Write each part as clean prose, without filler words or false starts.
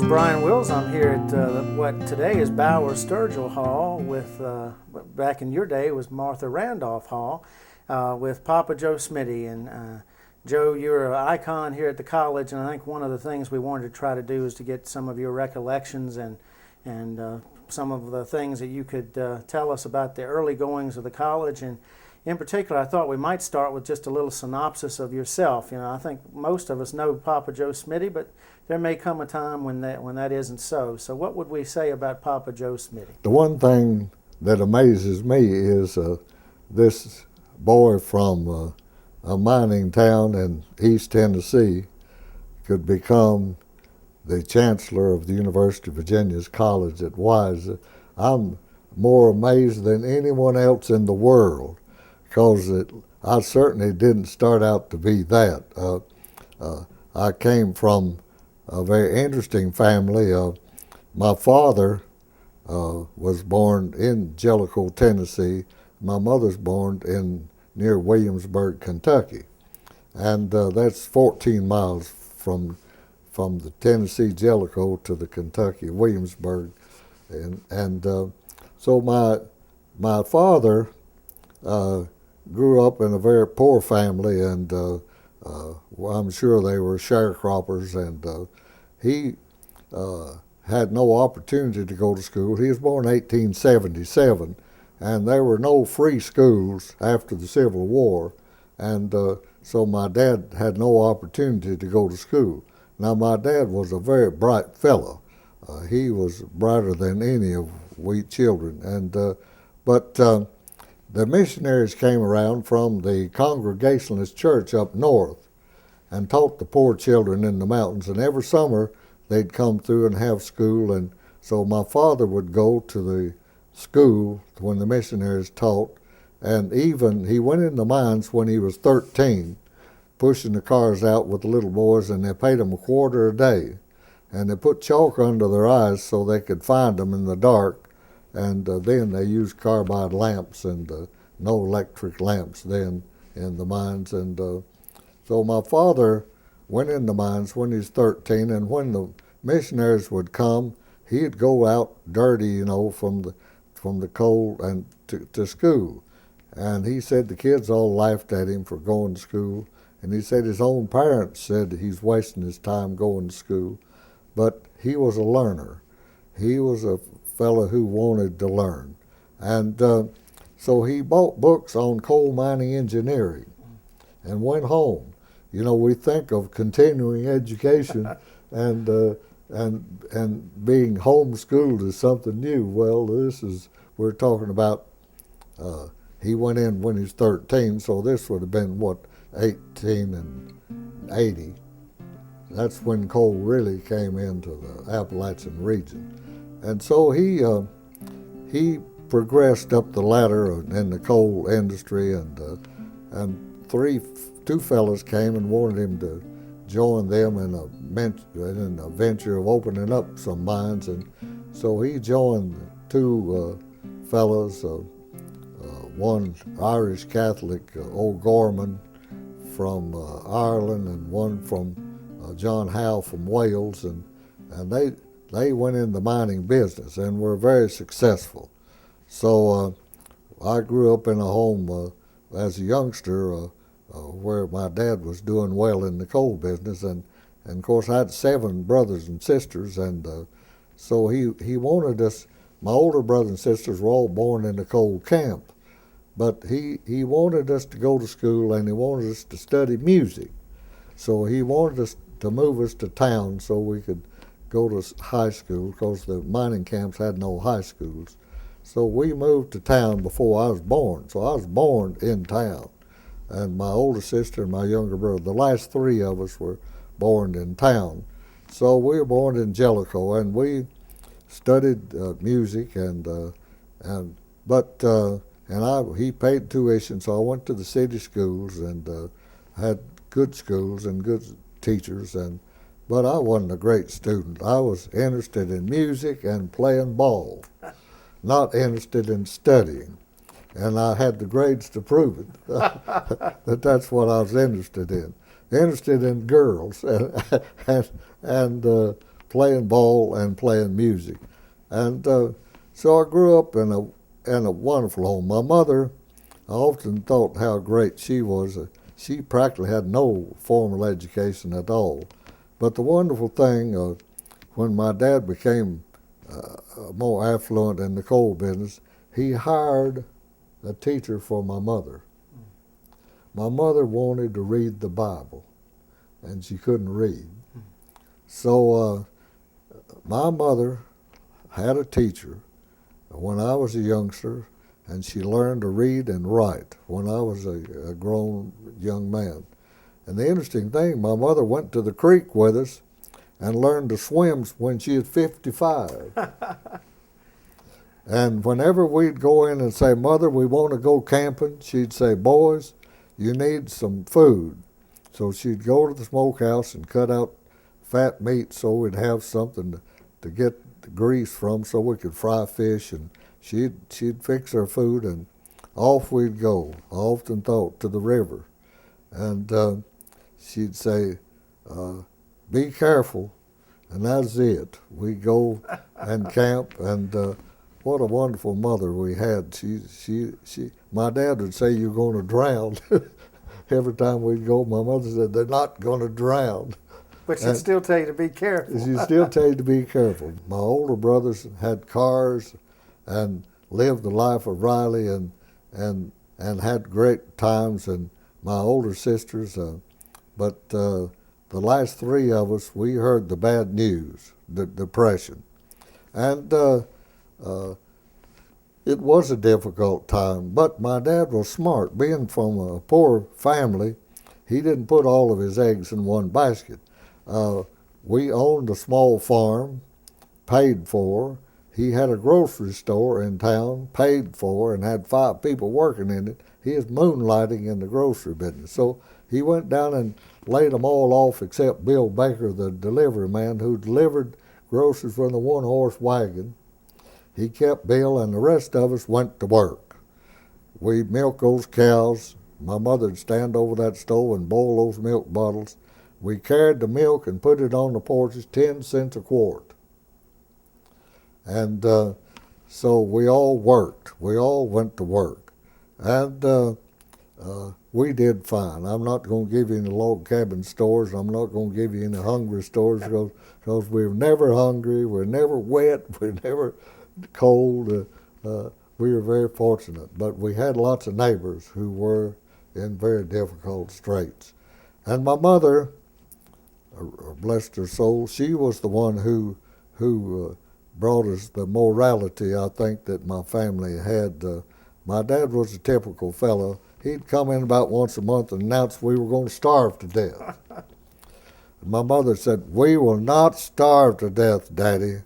Brian Wills. I'm here at what today is Bauer Sturgill Hall with, back in your day, was Martha Randolph Hall, with Papa Joe Smiddy. And Joe, you're an icon here at the college, and I think one of the things we wanted to try to do is to get some of your recollections and some of the things that you could tell us about the early goings of the college. And in particular, I thought we might start with just a little synopsis of yourself. You know, I think most of us know Papa Joe Smiddy, but there may come a time when that isn't so. So what would we say about Papa Joe Smiddy? The one thing that amazes me is this boy from a mining town in East Tennessee could become the chancellor of the University of Virginia's college at Wise. I'm more amazed than anyone else in the world, because I certainly didn't start out to be that. I came from a very interesting family. My father was born in Jellicoe, Tennessee. My mother's born near Williamsburg, Kentucky, and that's 14 miles from the Tennessee Jellicoe to the Kentucky Williamsburg, and so my father grew up in a very poor family, and I'm sure they were sharecroppers, and he had no opportunity to go to school. He was born in 1877, and there were no free schools after the Civil War, and so my dad had no opportunity to go to school. Now, my dad was a very bright fellow. He was brighter than any of we children, and but the missionaries came around from the Congregationalist church up north and taught the poor children in the mountains, and every summer they'd come through and have school, and so my father would go to the school when the missionaries taught, and even he went in the mines when he was 13, pushing the cars out with the little boys, and they paid them a quarter a day, and they put chalk under their eyes so they could find them in the dark, and then they used carbide lamps and no electric lamps then in the mines, and so my father went in the mines when he was 13, and when the missionaries would come, he'd go out dirty, you know, from the coal and to school. And he said the kids all laughed at him for going to school, and he said his own parents said he's wasting his time going to school, but he was a learner. He was a fellow who wanted to learn. And so he bought books on coal mining engineering and went home. You know, we think of continuing education and being homeschooled as something new. Well, we're talking about, he went in when he was 13, so this would have been, 18 and 80. That's when coal really came into the Appalachian region. And so he progressed up the ladder in the coal industry, and two fellas came and wanted him to join them in a venture of opening up some mines, and so he joined two fellas, one Irish Catholic, O'Gorman from Ireland, and one from John Howe from Wales, and they went in the mining business and were very successful. So I grew up in a home as a youngster where my dad was doing well in the coal business, and of course I had 7 brothers and sisters, and so he wanted us. My older brothers and sisters were all born in the coal camp, but he wanted us to go to school, and he wanted us to study music. So he wanted us to move us to town so we could go to high school, because the mining camps had no high schools. So we moved to town before I was born. So I was born in town. And my older sister and my younger brother, the last 3 of us were born in town. So we were born in Jellicoe, and we studied music, he paid tuition, so I went to the city schools and had good schools and good teachers, but I wasn't a great student. I was interested in music and playing ball, not interested in studying. And I had the grades to prove it, that's what I was interested in. Interested in girls, playing ball and playing music. And so I grew up in a wonderful home. My mother, I often thought how great she was. She practically had no formal education at all. But the wonderful thing, when my dad became more affluent in the coal business, he hired a teacher for my mother. My mother wanted to read the Bible, and she couldn't read. So my mother had a teacher when I was a youngster, and she learned to read and write when I was a grown young man. And the interesting thing, my mother went to the creek with us and learned to swim when she was 55. And whenever we'd go in and say, Mother, we want to go camping, she'd say, boys, you need some food. So she'd go to the smokehouse and cut out fat meat so we'd have something to get the grease from so we could fry fish, and she'd fix our food, and off we'd go. I often thought to the river. And she'd say, be careful, and that's it. We go and camp, and what a wonderful mother we had. My dad would say, you're going to drown. Every time we'd go, my mother said, they're not going to drown. But she'd still tell you to be careful. She'd still tell you to be careful. My older brothers had cars and lived the life of Riley and had great times, and my older sisters, but the last three of us, we heard the bad news, the Depression. And it was a difficult time, but my dad was smart. Being from a poor family, he didn't put all of his eggs in one basket. We owned a small farm, paid for. He had a grocery store in town, paid for, and had 5 people working in it. He was moonlighting in the grocery business. So he went down and laid them all off except Bill Baker, the delivery man, who delivered groceries from the one-horse wagon. He kept Bill, and the rest of us went to work. We'd milk those cows. My mother would stand over that stove and boil those milk bottles. We carried the milk and put it on the porches, 10 cents a quart. And so we all worked. We all went to work. And we did fine. I'm not going to give you any log cabin stories. I'm not going to give you any hungry stories because we were never hungry. We were never wet. We were never cold. We were very fortunate. But we had lots of neighbors who were in very difficult straits. And my mother, blessed her soul, she was the one who brought us the morality, I think, that my family had. My dad was a typical fellow. He'd come in about once a month and announce we were going to starve to death. My mother said, we will not starve to death, Daddy.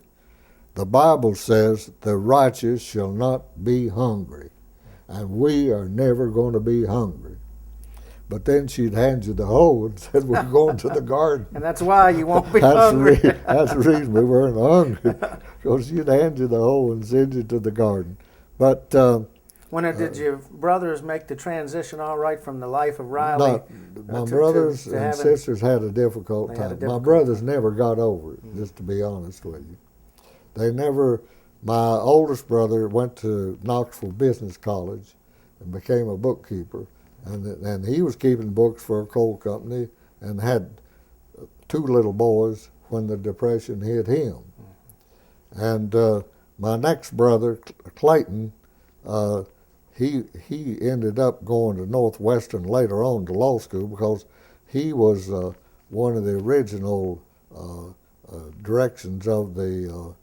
The Bible says the righteous shall not be hungry, and we are never going to be hungry. But then she'd hand you the hoe and said, we're going to the garden. And that's why you won't be hungry. That's the reason we weren't hungry, because she'd hand you the hoe and send you to the garden. But did your brothers make the transition all right from the life of Riley? My brothers and sisters had a difficult time. My brothers never got over it, just to be honest with you. They never. My oldest brother went to Knoxville Business College and became a bookkeeper. And he was keeping books for a coal company and had 2 little boys when the Depression hit him. And my next brother, Clayton, he ended up going to Northwestern later on to law school because he was one of the original directions of the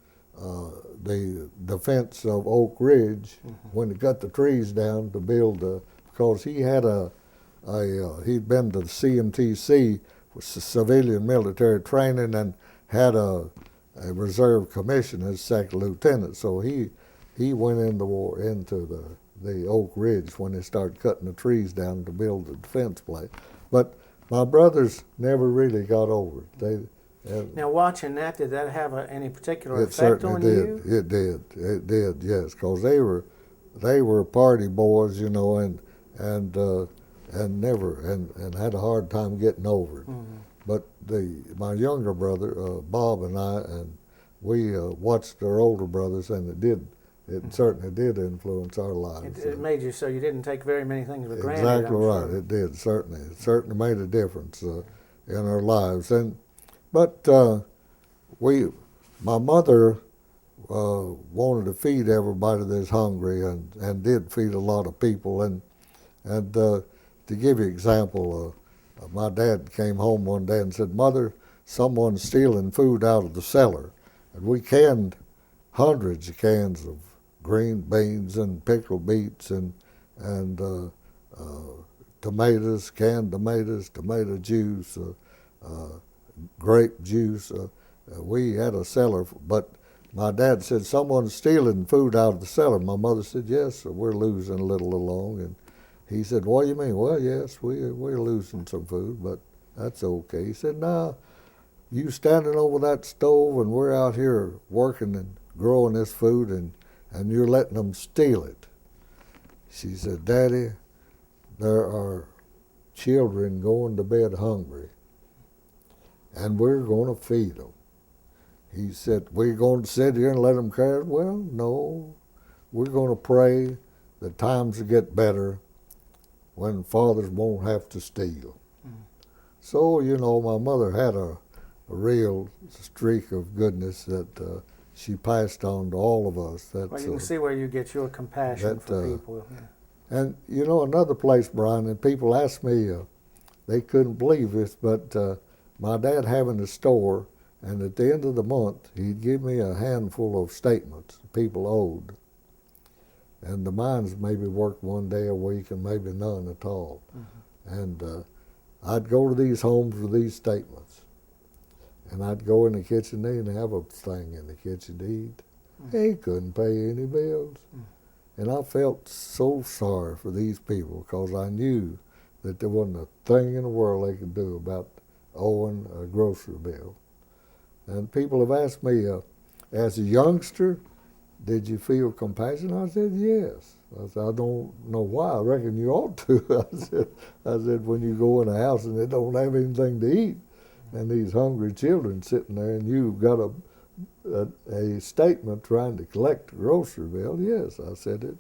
defense of Oak Ridge when they cut the trees down to build because he had he'd been to the CMTC, civilian military training, and had a reserve commission as second lieutenant. So he went into the Oak Ridge when they started cutting the trees down to build the defense place. But my brothers never really got over it. Now, watching that, did that have any particular effect on you? It did, yes, because they were party boys, you know, and had a hard time getting over it. but my younger brother, Bob, and I, and we watched our older brothers, and it certainly did influence our lives. It made you so you didn't take very many things for granted. Exactly I'm right. sure. It did, certainly. It certainly made a difference in our lives. But my mother wanted to feed everybody that's hungry, and did feed a lot of people. And to give you an example, my dad came home one day and said, "Mother, someone's stealing food out of the cellar." And we canned hundreds of cans of green beans and pickled beets and tomatoes, canned tomatoes, tomato juice, grape juice. We had a cellar, but my dad said, "Someone's stealing food out of the cellar." My mother said, "Yes, we're losing a little along." And he said, "What do you mean?" "Well, yes, we're losing some food, but that's okay." He said, "No, you standing over that stove and we're out here working and growing this food and you're letting them steal it." She said, "Daddy, there are children going to bed hungry, and we're going to feed them." He said, "We're going to sit here and let them carry it?" "Well, no. We're going to pray that times will get better when fathers won't have to steal." So, my mother had a real streak of goodness that she passed on to all of us. Well, you can see where you get your compassion for people. Yeah. And another place, Brian, and people ask me, they couldn't believe this, but my dad having a store, and at the end of the month, he'd give me a handful of statements people owed. And the mines maybe worked one day a week and maybe none at all. Mm-hmm. And I'd go to these homes with these statements. And I'd go in the kitchen, they didn't have a thing in the kitchen to eat. They couldn't pay any bills. And I felt so sorry for these people because I knew that there wasn't a thing in the world they could do about owing a grocery bill. And people have asked me, as a youngster, did you feel compassion? I said, yes. I said, I don't know why. I reckon you ought to. I said, when you go in a house and they don't have anything to eat, and these hungry children sitting there, and you've got a statement trying to collect the grocery bill. Yes, I said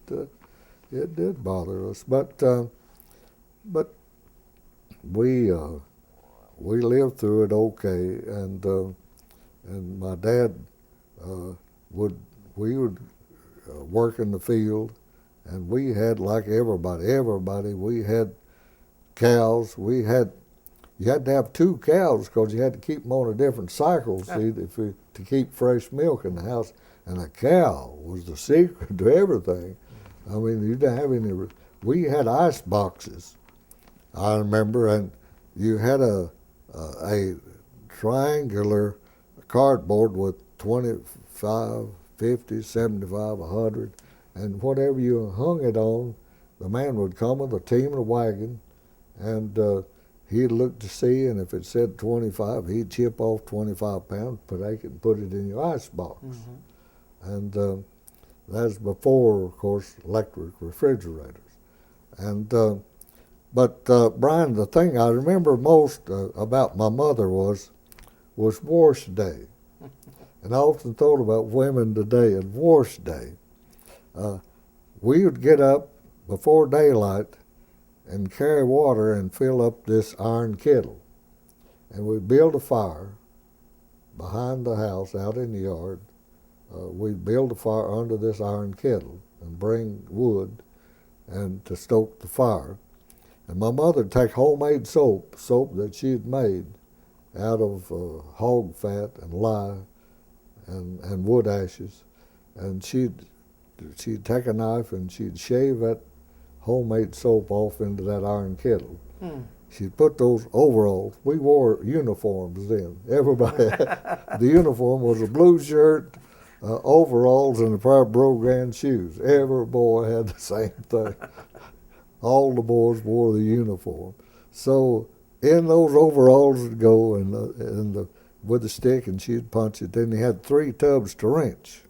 it did bother us, but we lived through it okay, and my dad we would work in the field, and we had, like everybody, we had cows. You had to have 2 cows because you had to keep them on a different cycle to keep fresh milk in the house. And a cow was the secret to everything. I mean, you didn't have any. We had ice boxes, I remember, and you had a triangular cardboard with 25, 50, 75, 100, and whatever you hung it on, the man would come with a team and a wagon, and he'd look to see, and if it said 25, he'd chip off 25 pounds per acre and put it in your ice box. Mm-hmm. And that's before, of course, electric refrigerators. And but Brian, the thing I remember most about my mother was wash day. And I often thought about women today and wash day. We would get up before daylight and carry water and fill up this iron kettle. And we'd build a fire behind the house out in the yard. We'd build a fire under this iron kettle and bring wood and to stoke the fire. And my mother would take homemade soap that she had made out of hog fat and lye and wood ashes. And she'd take a knife and she'd shave that homemade soap off into that iron kettle. She'd put those overalls. We wore uniforms then. Everybody, the uniform was a blue shirt, overalls, and a pair of Brogan shoes. Every boy had the same thing. All the boys wore the uniform. So in those overalls would go with the stick, and she'd punch it. Then you had 3 tubs to wrench.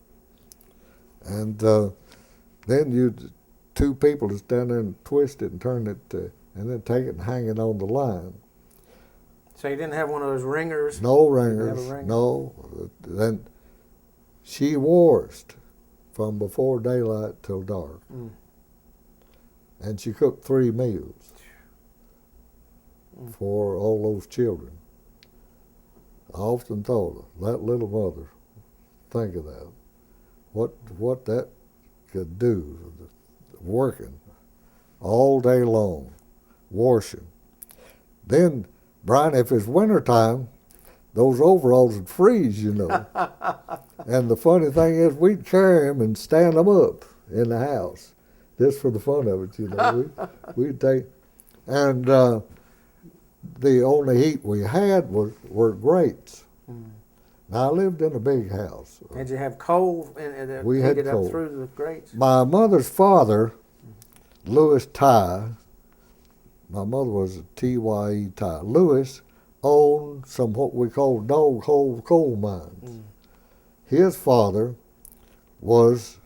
And then 2 people to stand there and twist it and turn it, and then take it and hang it on the line. So you didn't have one of those ringers? No You didn't have ringers, a ringer? no. Then she washed from before daylight till dark. Mm. And she cooked 3 meals Mm. for all those children. I often thought, that little mother, think of that. What that could do, working all day long, washing. Then, Brian, if it's wintertime, those overalls would freeze, you know. And the funny thing is, we'd carry them and stand them up in the house, just for the fun of it, you know. We'd take, and the only heat we had were grates. Mm. Now, I lived in a big house. Did you have coal and We had heated up coal. through the grates? My mother's father, Lewis Tye, my mother was a T-Y-E Tye. Lewis owned some what we call dog hole coal mines. Mm. His father was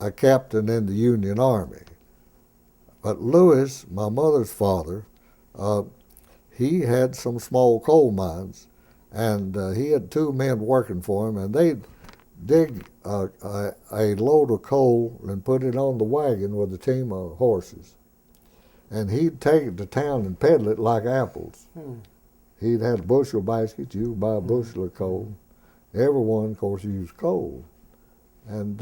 a captain in the Union Army. But Lewis, my mother's father, he had some small coal mines, and he had 2 men working for him, and they'd dig a load of coal and put it on the wagon with a team of horses. And he'd take it to town and peddle it like apples. Mm. He'd had a bushel basket. You could buy a bushel of coal. Everyone, of course, used coal. And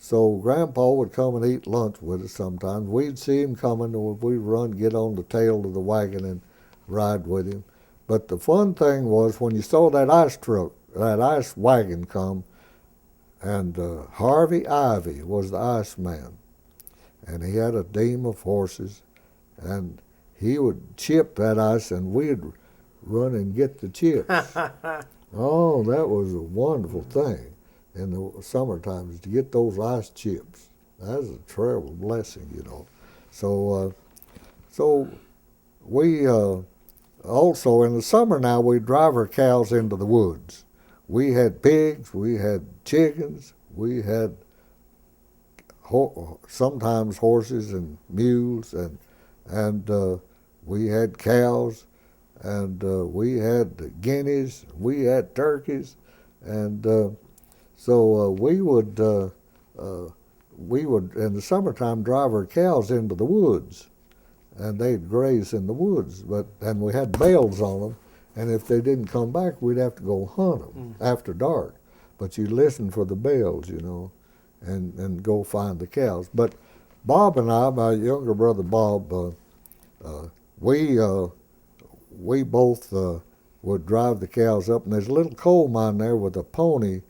so Grandpa would come and eat lunch with us sometimes. We'd see him coming, and we'd run, get on the tail of the wagon and ride with him. But the fun thing was when you saw that ice truck, that ice wagon come, and Harvey Ivy was the ice man. And he had a team of horses, and he would chip that ice, and we'd run and get the chips. Oh, that was a wonderful thing in the summer times to get those ice chips. That was a terrible blessing, you know. So we also in the summer now we drive our cows into the woods. We had pigs, we had chickens, we had sometimes horses and mules, and we had cows, and we had guineas, we had turkeys, and so we would in the summertime drive our cows into the woods, and they'd graze in the woods. And we had bells on them, and if they didn't come back, we'd have to go hunt them after dark. But you listen for the bells, you know, and go find the cows. But Bob and I, my younger brother Bob, we both would drive the cows up, and there's a little coal mine there with a pony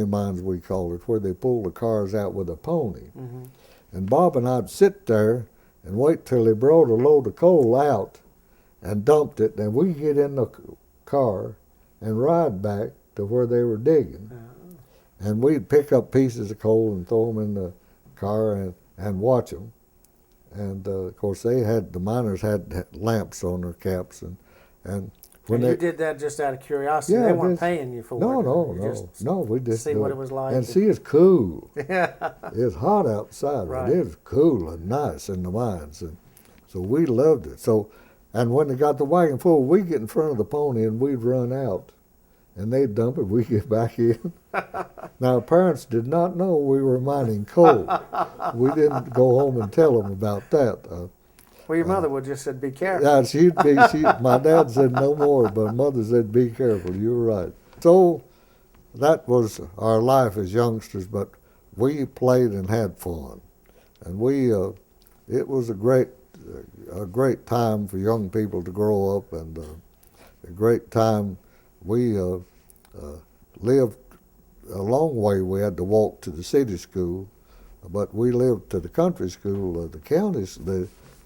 mine, as we call it, where they pull the cars out with a pony. Mm-hmm. And Bob and I'd sit there and wait till they brought a load of coal out and dumped it, and we'd get in the car and ride back to where they were digging. And we'd pick up pieces of coal and throw them in the car and watch them. And of course, the miners had lamps on their caps, and when you did that just out of curiosity. Yeah, they weren't paying you for it. No. We just see what it was like. And see, it's cool. Yeah. It's hot outside, Right. but it was cool and nice in the mines, and so we loved it. So, and when they got the wagon full, we'd get in front of the pony and we'd run out, and they'd dump it. We'd get back in. Now, our parents did not know we were mining coal. We didn't go home and tell them about that. Well, your mother would just said, "Be careful." Yeah, my dad said no more, but mother said, "Be careful." You're right. So that was our life as youngsters, but we played and had fun, and it was a great time for young people to grow up, and a great time. We lived a long way. We had to walk to the city school, but we lived to the country school. The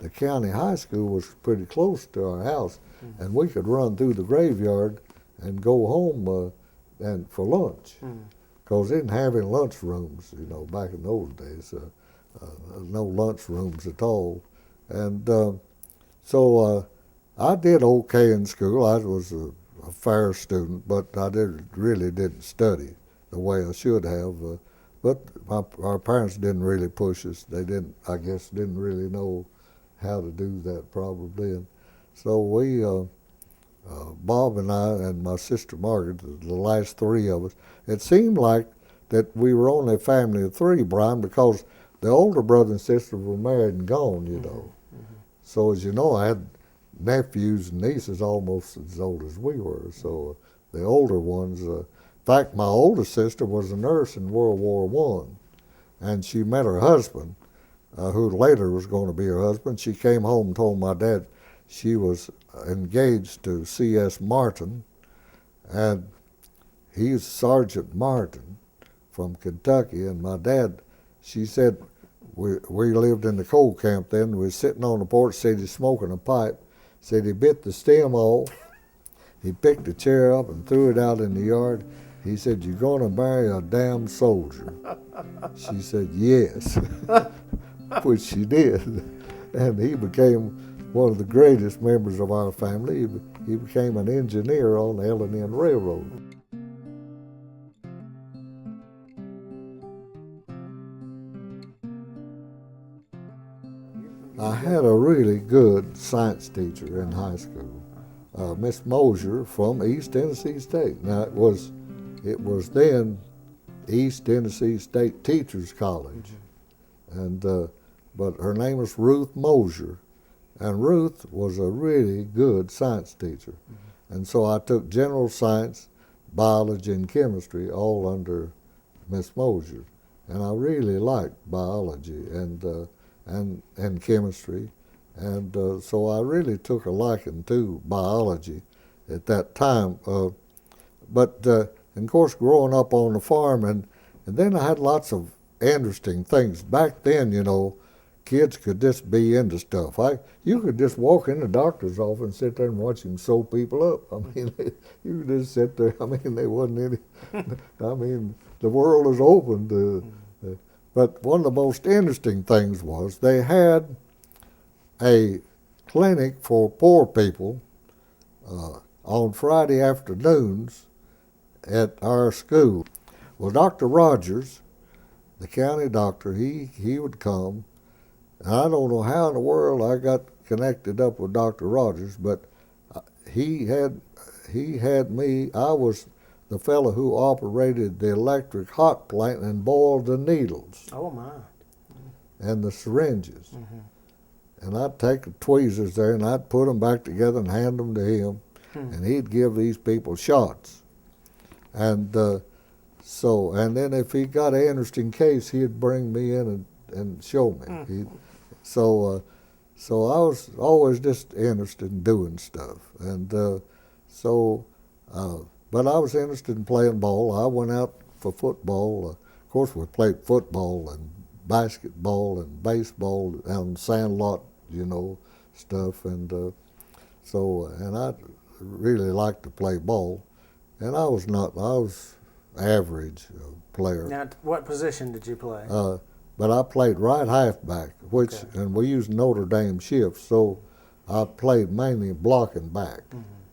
county high school was pretty close to our house, and we could run through the graveyard and go home and for lunch, because they didn't have any lunch rooms, you know, back in those days. No lunch rooms at all, and so I did okay in school. I was a fair student, but I really didn't study the way I should have. But our parents didn't really push us. They didn't really know how to do that probably, and so Bob and I and my sister Margaret, the last three of us, it seemed like that we were only a family of three, Brian, because the older brother and sister were married and gone, you know. Mm-hmm. So as you know, I had nephews and nieces almost as old as we were. So the older ones, in fact, my older sister was a nurse in World War One, and she met her husband, who later was going to be her husband. She came home and told my dad she was engaged to C.S. Martin, and he's Sergeant Martin from Kentucky. And my dad, she said, we lived in the coal camp then. We were sitting on the porch, said he's smoking a pipe. Said he bit the stem off. He picked a chair up and threw it out in the yard. He said, "You're going to marry a damn soldier." She said, "Yes," which she did. And he became one of the greatest members of our family. He became an engineer on the L&N Railroad. I had a really good science teacher in high school, Miss Mosier from East Tennessee State. Now it was then East Tennessee State Teachers College, and but her name was Ruth Mosier, and Ruth was a really good science teacher, and so I took general science, biology, and chemistry all under Miss Mosier, and I really liked biology and chemistry, and so I really took a liking to biology at that time. But of course, growing up on the farm, and then I had lots of interesting things. Back then, you know, kids could just be into stuff. You could just walk in the doctor's office and sit there and watch him sew people up. I mean, you could just sit there. I mean, there wasn't any. I mean, the world was open to. But one of the most interesting things was they had a clinic for poor people on Friday afternoons at our school. Well, Dr. Rogers, the county doctor, he would come, and I don't know how in the world I got connected up with Dr. Rogers, but he had me. I was the fellow who operated the electric hot plate and boiled the needles. Oh my! And the syringes. And I'd take the tweezers there and I'd put them back together and hand them to him, and he'd give these people shots. And and then if he got an interesting case, he'd bring me in and show me. So I was always just interested in doing stuff, and but I was interested in playing ball. I went out for football. Of course, we played football and basketball and baseball on sandlot, you know, stuff. And and I really liked to play ball. And I was average player. Now, what position did you play? But I played right halfback, and we used Notre Dame shifts, so I played mainly blocking back.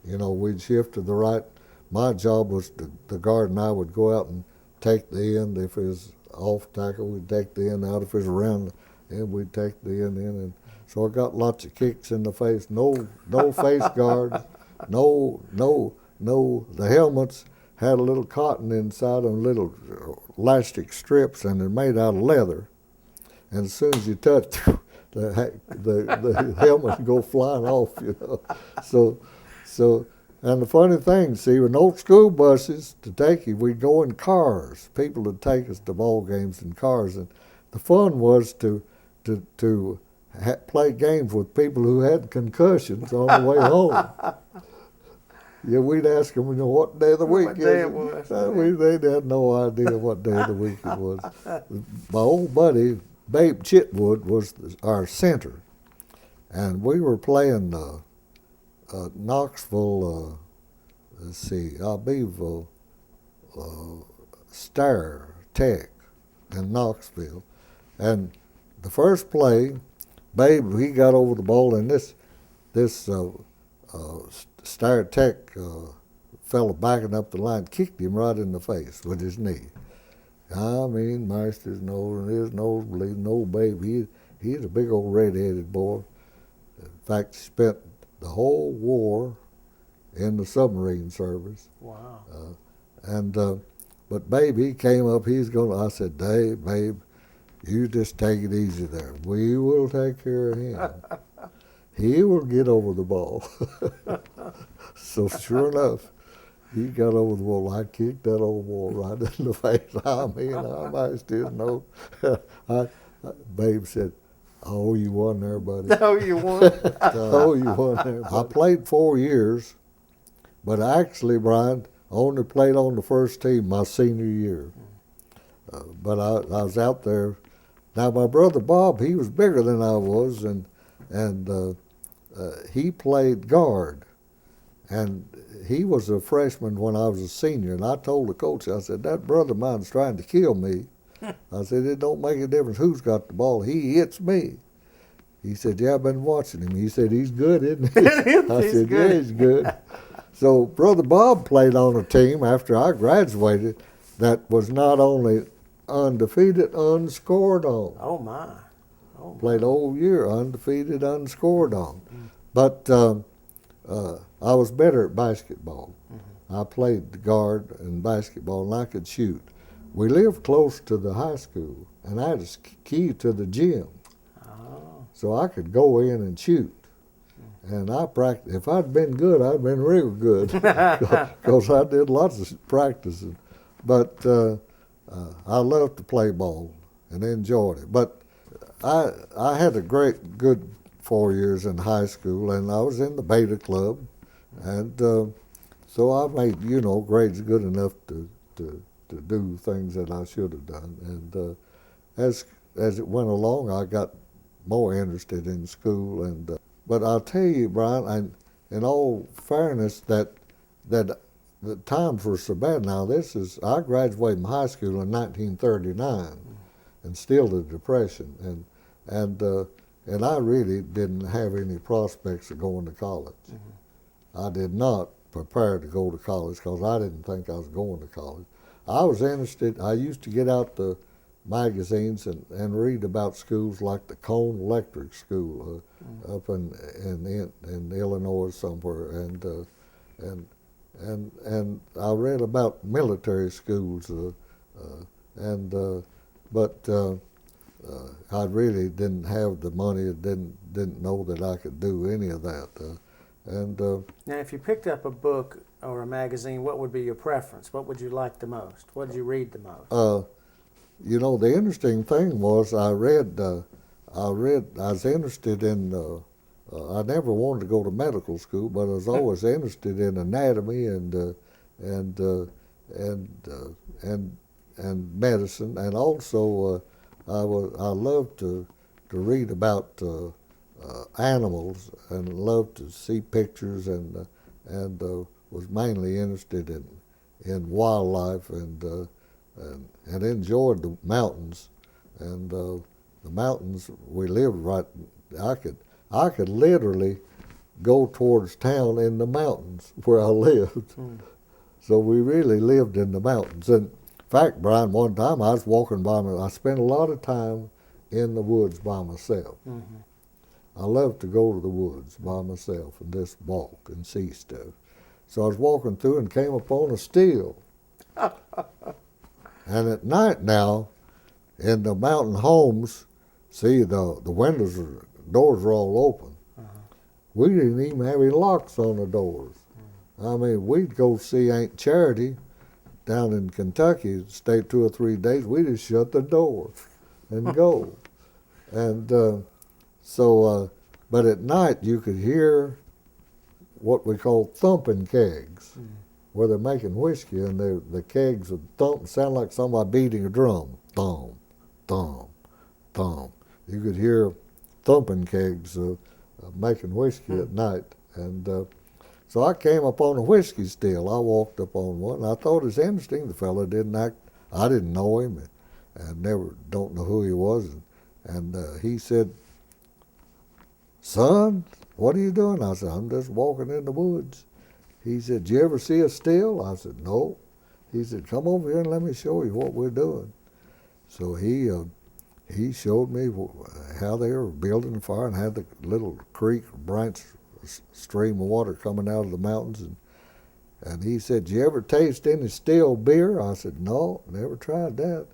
You know, we'd shift to the right. My job was the guard and I would go out and take the end. If it was off tackle, we'd take the end out. If it was around the end, we'd take the end in. And so I got lots of kicks in the face. No face guards. No. The helmets had a little cotton inside them, little elastic strips, and they're made out of leather. And as soon as you touch, the helmet would go flying off, you know. So. And the funny thing, see, with no school buses to take you, we'd go in cars. People would take us to ball games in cars, and the fun was to play games with people who had concussions on the way home. Yeah, we'd ask them, you know, what day of the week is it? They had no idea what day of the week it was. My old buddy, Babe Chitwood, was our center, and we were playing Knoxville, Abbeville, Star Tech in Knoxville. And the first play, Babe, he got over the ball, and this Star Tech fella backing up the line kicked him right in the face with his knee. I mean, Master's nose and his nose bleeding. Old Babe, he's a big old red-headed boy. In fact, he spent the whole war in the submarine service. Wow. But babe, he came up. I said, Dave, babe, you just take it easy there. We will take care of him. He will get over the ball. So sure enough, he got over the ball. I kicked that old boy right in the face. I mean, I might still know. Babe said, "Oh, you won there, buddy." Oh, you won. Oh, you won there. Buddy. I played 4 years, but actually, Brian, only played on the first team my senior year. But I was out there. Now my brother Bob, he was bigger than I was, and he played guard, and he was a freshman when I was a senior. And I told the coach, I said, that brother of mine's trying to kill me. I said, it don't make a difference who's got the ball. He hits me. He said, yeah, I've been watching him. He said, he's good, isn't he? I said, yeah, he's good. So Brother Bob played on a team after I graduated that was not only undefeated, unscored on. Oh, my. Oh, my. Played all year, undefeated, unscored on. But I was better at basketball. I played the guard in basketball, and I could shoot. We lived close to the high school, and I had a key to the gym. Oh. So I could go in and shoot. And I practiced. If I'd been good, I'd been real good, because I did lots of practicing. But I loved to play ball and enjoyed it. But I had a good 4 years in high school, and I was in the Beta Club, and so I made grades good enough to do things that I should have done. And as it went along, I got more interested in school. And but I'll tell you, Brian, in all fairness, that the times were so bad. Now I graduated from high school in 1939, and still the Depression, and I really didn't have any prospects of going to college. I did not prepare to go to college because I didn't think I was going to college. I was interested. I used to get out the magazines and read about schools like the Cone Electric School up in Illinois somewhere, and I read about military schools, but I really didn't have the money. Didn't know that I could do any of that. Now, if you picked up a book or a magazine, what would be your preference? What would you like the most? What did you read the most? The interesting thing was I was interested in, I never wanted to go to medical school, but I was always interested in anatomy and medicine, and also I loved to read about animals and loved to see pictures, and was mainly interested in wildlife, and enjoyed the mountains. And the mountains, we lived right. I could literally go towards town in the mountains where I lived. So we really lived in the mountains. And in fact, Brian, one time I was walking by I spent a lot of time in the woods by myself. I love to go to the woods by myself and just walk and see stuff. So I was walking through and came upon a still. And at night now, in the mountain homes, see, the doors are all open. We didn't even have any locks on the doors. I mean, we'd go see Aunt Charity down in Kentucky, stay 2 or 3 days. We just shut the door and go. And but at night you could hear what we call thumping kegs, where they're making whiskey, and the kegs would thump, sound like somebody beating a drum. Thump, thump, thump. You could hear thumping kegs making whiskey at night. And so I came upon a whiskey still. I walked up on one, and I thought it was interesting. The fellow didn't act, I didn't know him, and don't know who he was. And he said, "Son, what are you doing?" I said, "I'm just walking in the woods." He said, "Did you ever see a still?" I said, "No." He said, "Come over here and let me show you what we're doing." So he showed me how they were building a fire and had the little creek branch stream of water coming out of the mountains, And he said, "You ever taste any still beer?" I said, "No, never tried that."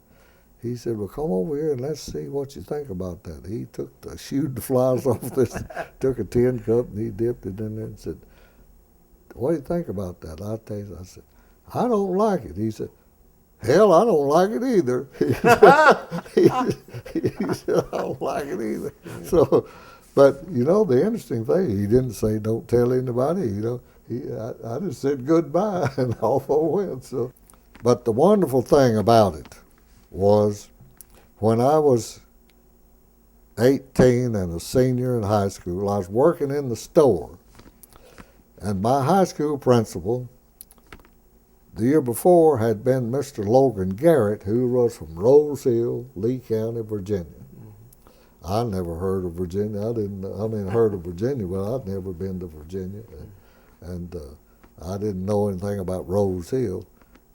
He said, "Well, come over here and let's see what you think about that." He shooed the flies off this, took a tin cup and he dipped it in there and said, "What do you think about that?" I tasted. I said, "I don't like it." He said, "Hell, I don't like it either." He said, "I don't like it either." So, but you know, the interesting thing, he didn't say, "Don't tell anybody." You know, I just said goodbye and off I went. So, but the wonderful thing about it was when I was 18 and a senior in high school, I was working in the store, and my high school principal the year before had been Mr. Logan Garrett, who was from Rose Hill, Lee County, Virginia. I never heard of Virginia. Heard of Virginia, but I'd never been to Virginia. And I didn't know anything about Rose Hill.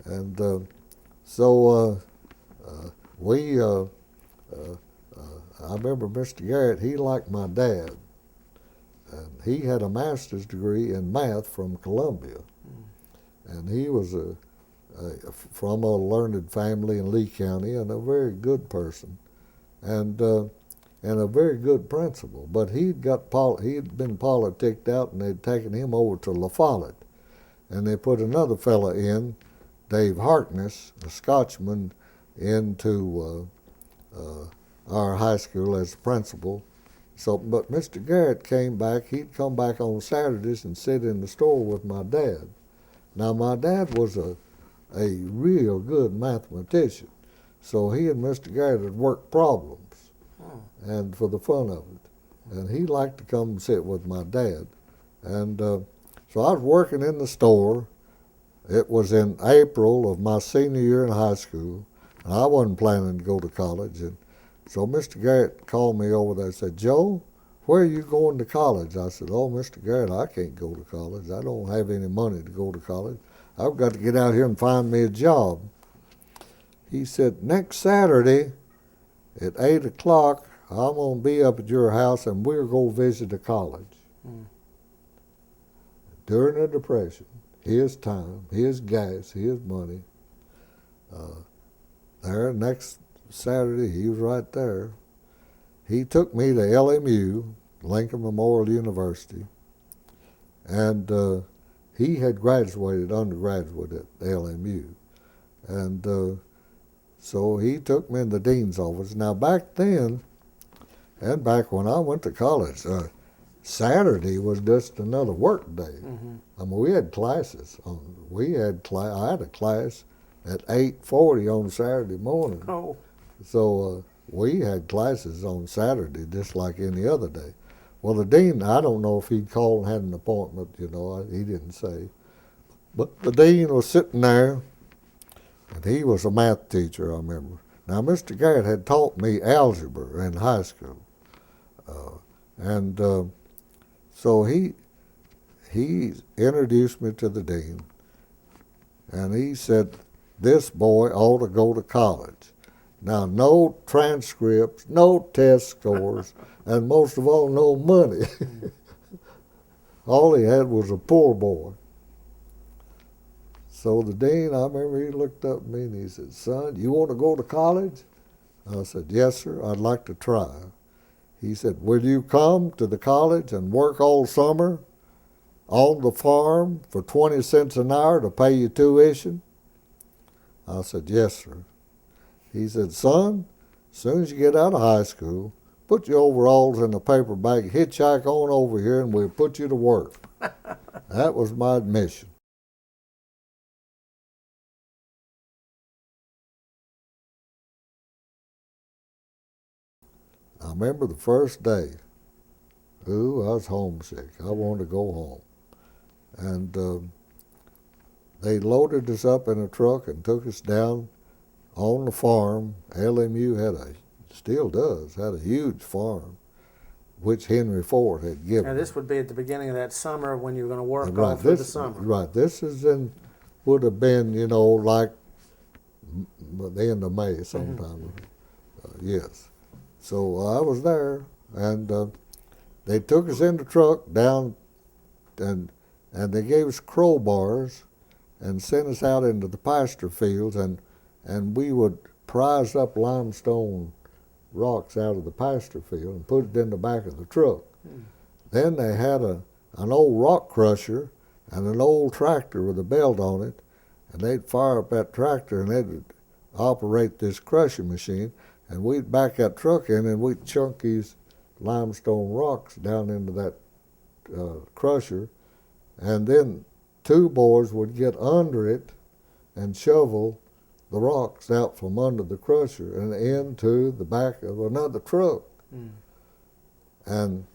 And so I remember Mr. Garrett, he liked my dad. And he had a master's degree in math from Columbia. And he was from a learned family in Lee County and a very good person, and a very good principal. But he'd been politicked out, and they'd taken him over to La Follette, and they put another fella in, Dave Harkness, a Scotchman, into our high school as principal. So, but Mr. Garrett came back. He'd come back on Saturdays and sit in the store with my dad. Now, my dad was a real good mathematician, so he and Mr. Garrett would work problems, and for the fun of it. And he liked to come and sit with my dad. And so I was working in the store. It was in April of my senior year in high school, and I wasn't planning to go to college. And so Mr. Garrett called me over there and said, "Joe, where are you going to college?" I said, "Oh, Mr. Garrett, I can't go to college. I don't have any money to go to college. I've got to get out here and find me a job." He said, "Next Saturday at 8 o'clock, I'm going to be up at your house and we'll go visit a college." During the Depression, his time, his gas, his money. There, next Saturday, he was right there. He took me to LMU, Lincoln Memorial University, and he had graduated undergraduate at LMU. And so he took me in the dean's office. Now back then, and back when I went to college, Saturday was just another work day. I mean, we had classes. I had a class at 8:40 on Saturday morning. Oh. So we had classes on Saturday just like any other day. Well, the dean, I don't know if he'd called and had an appointment, you know, he didn't say. But the dean was sitting there, and he was a math teacher, I remember. Now, Mr. Garrett had taught me algebra in high school. So he introduced me to the dean, and he said, "This boy ought to go to college." Now, no transcripts, no test scores, and most of all, no money. All he had was a poor boy. So the dean, I remember he looked up at me and he said, "Son, you want to go to college?" I said, "Yes, sir, I'd like to try." He said, "Will you come to the college and work all summer on the farm for 20 cents an hour to pay your tuition?" I said, "Yes, sir." He said, "Son, as soon as you get out of high school, put your overalls in a paper bag, hitchhike on over here, and we'll put you to work." That was my admission. I remember the first day. Ooh, I was homesick. I wanted to go home. And they loaded us up in a truck and took us down on the farm. LMU still does, had a huge farm, which Henry Ford had given. And this would be at the beginning of that summer when you were going to work right, all through the summer. Right. This would have been, you know, like the end of May sometime. Yes. So I was there, and they took us in the truck down, and they gave us crowbars, and sent us out into the pasture fields, and we would prize up limestone rocks out of the pasture field and put it in the back of the truck. Then they had an old rock crusher and an old tractor with a belt on it, and they'd fire up that tractor and they'd operate this crushing machine, and we'd back that truck in and we'd chunk these limestone rocks down into that crusher, and then two boys would get under it and shovel the rocks out from under the crusher and into the back of another truck. And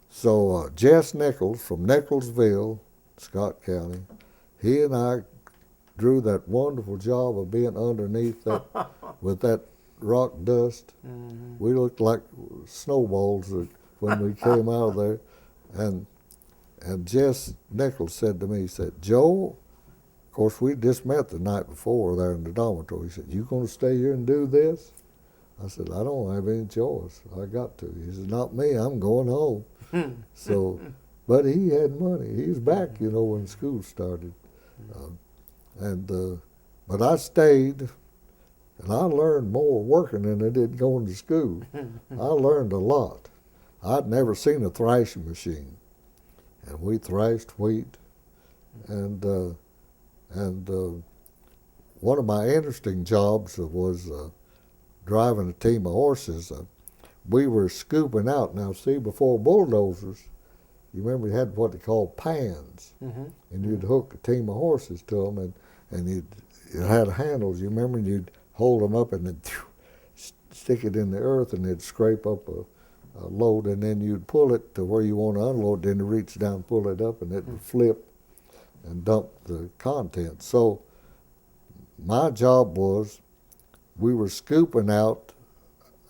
so Jess Nichols from Nicholsville, Scott County, he and I drew that wonderful job of being underneath that with that rock dust. We looked like snowballs when we came out of there. And Jess Nichols said to me, he said, "Joe," of course we just met the night before there in the dormitory. He said, "You gonna stay here and do this?" I said, "I don't have any choice. I got to." He said, "Not me, I'm going home." So, but he had money. He was back, you know, when school started. But I stayed, and I learned more working than I did going to school. I learned a lot. I'd never seen a thrashing machine, and we thrashed wheat. And one of my interesting jobs was driving a team of horses. We were scooping out. Now, see, before bulldozers, you remember you had what they called pans, and you'd hook a team of horses to them, and it had handles. You remember, and you'd hold them up and then stick it in the earth, and they'd scrape up a load, and then you'd pull it to where you want to unload. Then you reach down, pull it up, and it would flip and dump the contents. So my job was, we were scooping out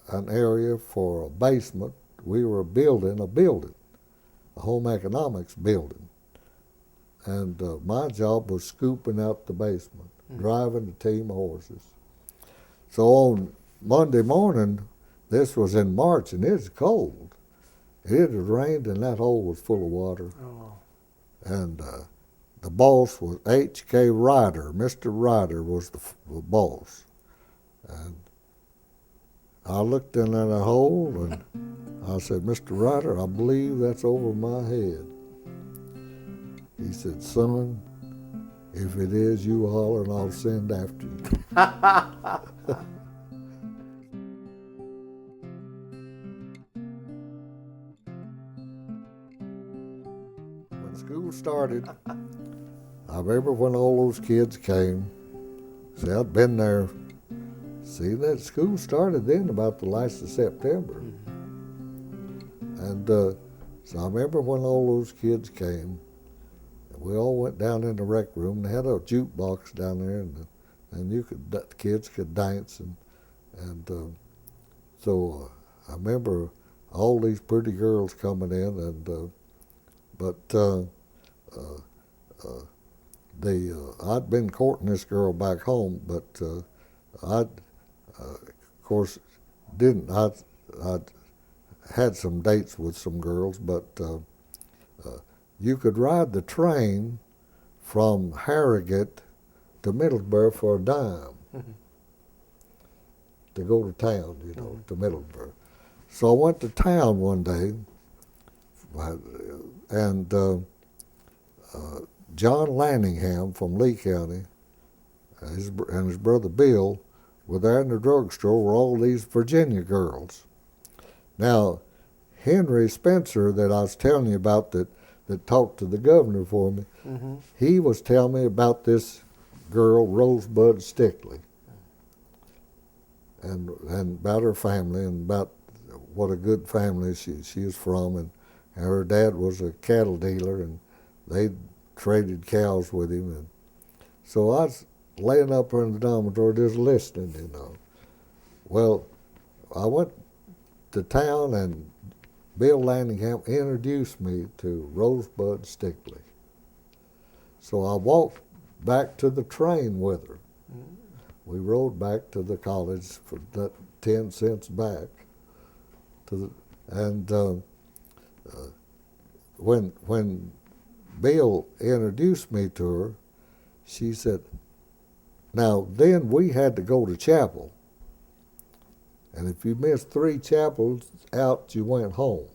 an area for a basement. We were building a home economics building. And my job was scooping out the basement, driving a team of horses. So on Monday morning, this was in March, and it was cold. It had rained, and that hole was full of water. Oh. And the boss was H.K. Ryder. Mr. Ryder was the boss. And I looked in that hole, and I said, "Mr. Ryder, I believe that's over my head." He said, "Son, if it is, you holler and I'll send after you." When school started, I remember when all those kids came. See, I'd been there. See, that school started then about the last of September. And so I remember when all those kids came, we all went down in the rec room. They had a jukebox down there, and the kids could dance. And so I remember all these pretty girls coming in, I'd been courting this girl back home, but I'd of course didn't. I'd had some dates with some girls, but you could ride the train from Harrogate to Middlesboro for a dime to go to town, you know, to Middlesboro. So I went to town one day, and John Lanningham from Lee County and his brother Bill were there in the drugstore with all these Virginia girls. Now, Henry Spencer that I was telling you about that talked to the governor for me, he was telling me about this girl, Rosebud Stickley, and about her family and about what a good family she was from, and her dad was a cattle dealer, and they traded cows with him. And so I was laying up in the dormitory just listening, you know. Well, I went to town, and Bill Lanningham introduced me to Rosebud Stickley. So I walked back to the train with her. We rode back to the college for that 10 cents back. When Bill introduced me to her, She said, now then we had to go to chapel. And if you missed 3 chapels out, you went home.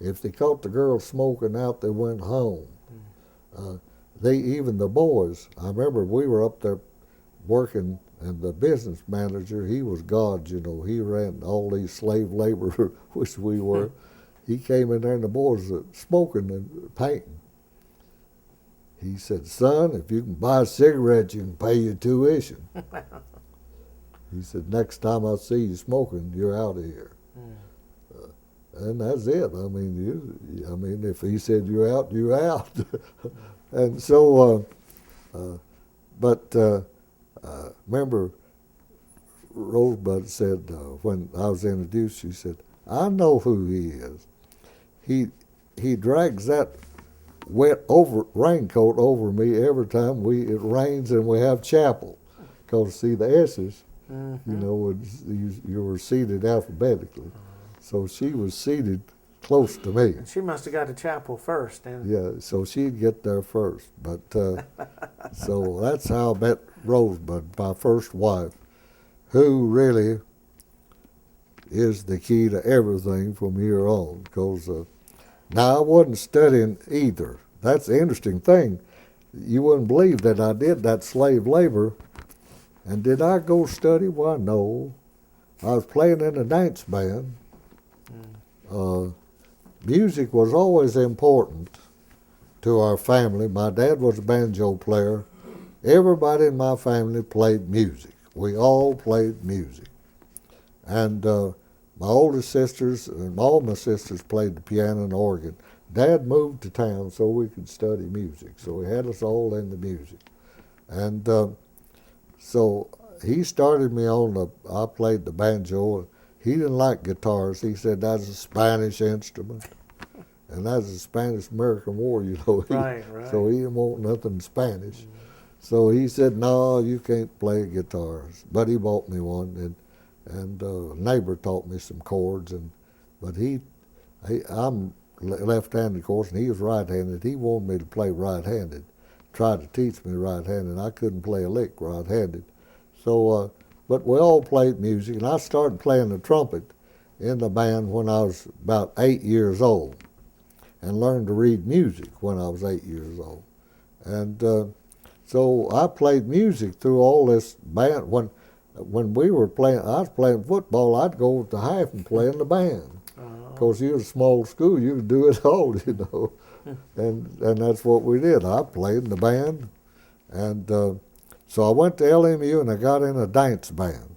If they caught the girls smoking out, they went home. Even the boys, I remember we were up there working, and the business manager, he was God, you know. He ran all these slave labor, which we were. He came in there and the boys were smoking and painting. He said, son, if you can buy a cigarette, you can pay your tuition. He said, next time I see you smoking, you're out of here. And that's it. I mean, if he said you're out, you're out. And so, remember, Rosebud said, when I was introduced, she said, I know who he is. He drags that wet raincoat over me every time it rains and we have chapel. Because, see, the S's, you know, you were seated alphabetically. So she was seated close to me. And she must have got to chapel first. Yeah, so she'd get there first. But so that's how I met Rosebud, my first wife, who really is the key to everything from here on. Because now I wasn't studying either. That's the interesting thing. You wouldn't believe that I did that slave labor. And did I go study? Why, no. I was playing in a dance band. Music was always important to our family. My dad was a banjo player. Everybody in my family played music. We all played music. And my oldest sisters and all my sisters played the piano and organ. Dad moved to town so we could study music. So he had us all in the music. And so he started me on I played the banjo. He didn't like guitars. He said that's a Spanish instrument. And that's the Spanish-American War, you know. Right. So he didn't want nothing Spanish. So he said, no, you can't play guitars. But he bought me one, and a neighbor taught me some chords. But I'm left-handed, of course, and he was right-handed. He wanted me to play right-handed, tried to teach me right-handed. I couldn't play a lick right-handed. So, but we all played music, and I started playing the trumpet in the band when I was about 8 years old, and learned to read music when I was 8 years old. And so I played music through all this band. When we were playing, I was playing football, I'd go to half and play in the band. Because you was a small school, you could do it all, you know. And that's what we did. I played in the band. And so I went to LMU and I got in a dance band.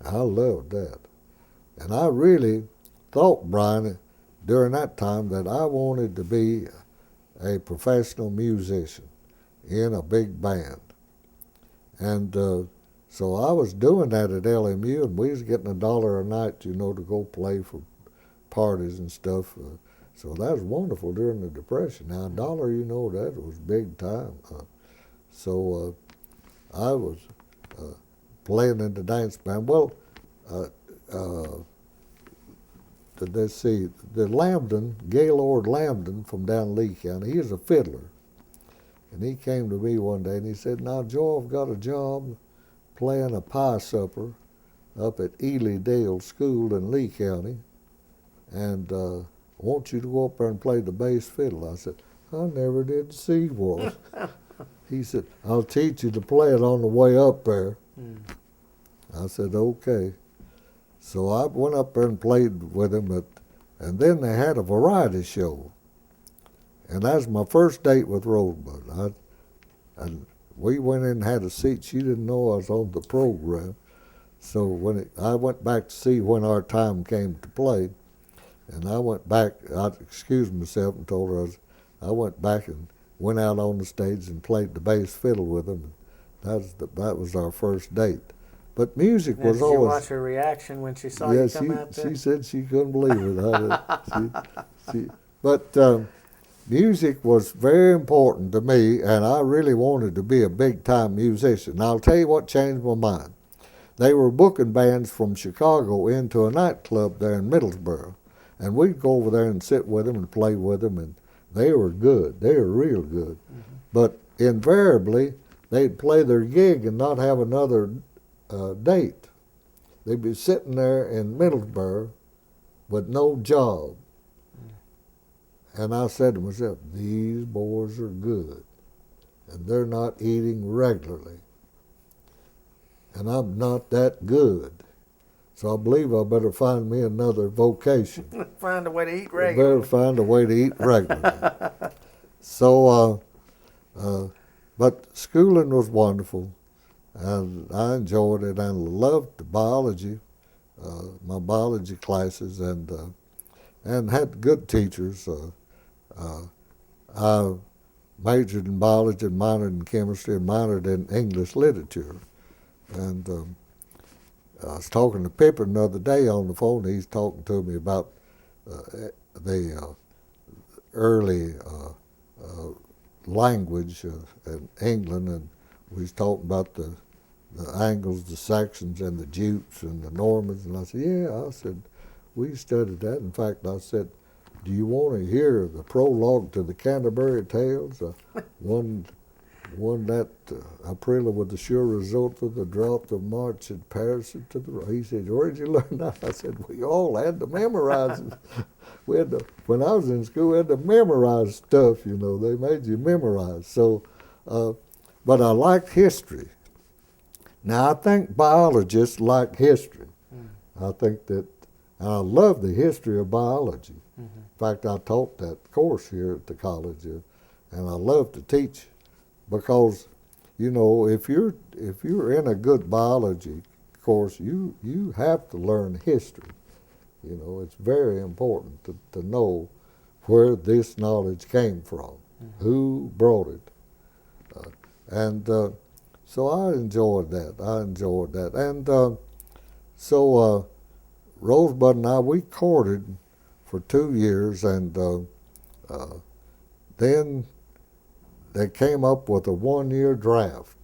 I loved that. And I really thought, Brian, during that time that I wanted to be a professional musician in a big band. And so I was doing that at LMU, and we was getting $1 a night, you know, to go play for parties and stuff. So that was wonderful during the Depression. Now, $1, you know, that was big time. So I was playing in the dance band. Well, let's see, the Lambden, Gaylord Lambden from down Lee County, he was a fiddler. And he came to me one day and he said, now, Joe, I've got a job playing a pie supper up at Ely Dale School in Lee County. And I want you to go up there and play the bass fiddle. I said, I never did see one. He said, I'll teach you to play it on the way up there. I said, okay. So I went up there and played with him, and then they had a variety show. And that was my first date with Rosebud. And we went in and had a seat. She didn't know I was on the program. So I went back to see when our time came to play, and I went back, I excused myself and told her I went back and went out on the stage and played the bass fiddle with him. That was our first date. But music was always... Did you watch her reaction when she saw you come out there? She said she couldn't believe it. But music was very important to me, and I really wanted to be a big-time musician. And I'll tell you what changed my mind. They were booking bands from Chicago into a nightclub there in Middlesboro, and we'd go over there and sit with them and play with them, and they were good. They were real good. But invariably they'd play their gig and not have another date. They'd be sitting there in Middlesboro with no job. And I said to myself, these boys are good, and they're not eating regularly. And I'm not that good. So I believe I better find me another vocation. Find a way to eat I regularly. better find a way to eat regularly. So, but schooling was wonderful, and I enjoyed it and loved biology, my biology classes, and had good teachers. I majored in biology and minored in chemistry and minored in English literature. And I was talking to Pippin the other day on the phone. He's talking to me about the early language in England, and we was talking about the Angles, the Saxons, and the Jutes, and the Normans. And I said, yeah, I said, we studied that. In fact, I said, do you want to hear the prologue to the Canterbury Tales? One that Aprila with the sure result of the drought of March had perished to the. He said, where'd you learn that? I said, we all had to memorize it. We had to, when I was in school, we had to memorize stuff, you know. They made you memorize. So, but I liked history. Now, I think biologists like history. I think that, and I love the history of biology. In fact, I taught that course here at the college, and I love to teach, because, you know, if you're in a good biology course, you have to learn history. You know, it's very important to know where this knowledge came from, who brought it, and so I enjoyed that. And so Rosebud and I, we courted for 2 years, and then they came up with a 1-year draft.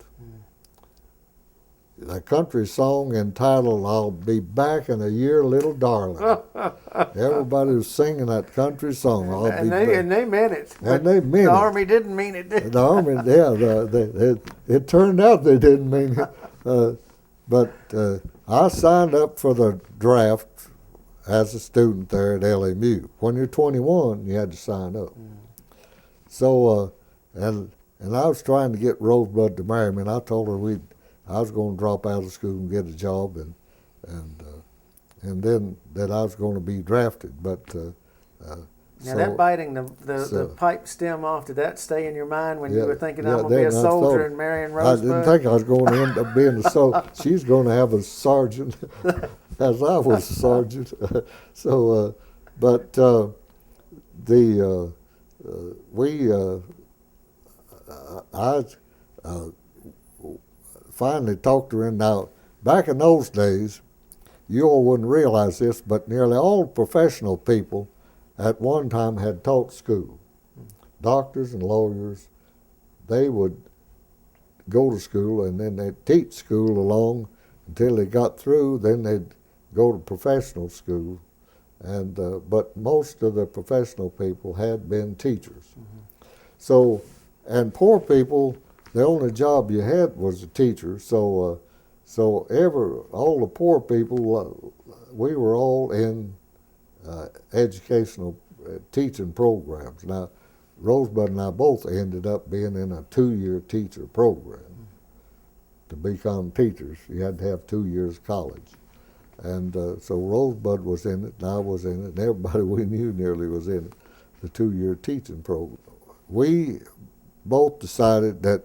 The country song entitled "I'll Be Back in a Year, Little Darling." Everybody was singing that country song. And they meant it. And they meant it. The Army didn't mean it, did The Army, yeah, it turned out they didn't mean it. But I signed up for the draft as a student there at LMU. When you're 21, you had to sign up. So, and I was trying to get Rosebud to marry me, and I told her I was going to drop out of school and get a job, and then that I was going to be drafted. But now that biting the pipe stem off, did that stay in your mind when you were thinking, I'm going to be a soldier and marrying Rosebud? I didn't think I was going to end up being a soldier. She's going to have a sergeant, as I was a sergeant. So, but I finally talked her in. Now, back in those days, you all wouldn't realize this, but nearly all professional people at one time had taught school. Doctors and lawyers, they would go to school, and then they'd teach school along until they got through. Then they'd go to professional school, and but most of the professional people had been teachers. So, and poor people, the only job you had was a teacher. So, all the poor people, we were all in educational teaching programs. Now, Rosebud and I both ended up being in a 2-year teacher program. To become teachers, you had to have 2 years of college. And so Rosebud was in it, and I was in it, and everybody we knew nearly was in it, the 2-year teaching program. We both decided that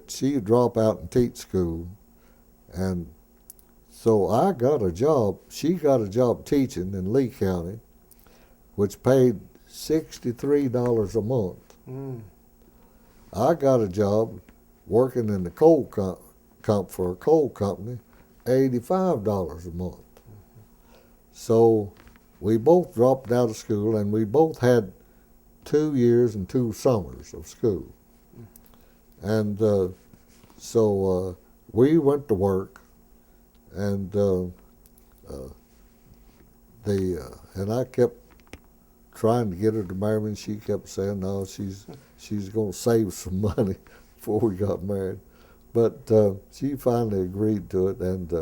she'd drop out and teach school, and so I got a job. She got a job teaching in Lee County, which paid $63 a month. I got a job working in the coal for a coal company, $85 a month. So we both dropped out of school, and we both had 2 years and 2 summers of school. And so we went to work, and and I kept trying to get her to marry me, and she kept saying, no, she's going to save some money before we got married. But she finally agreed to it, and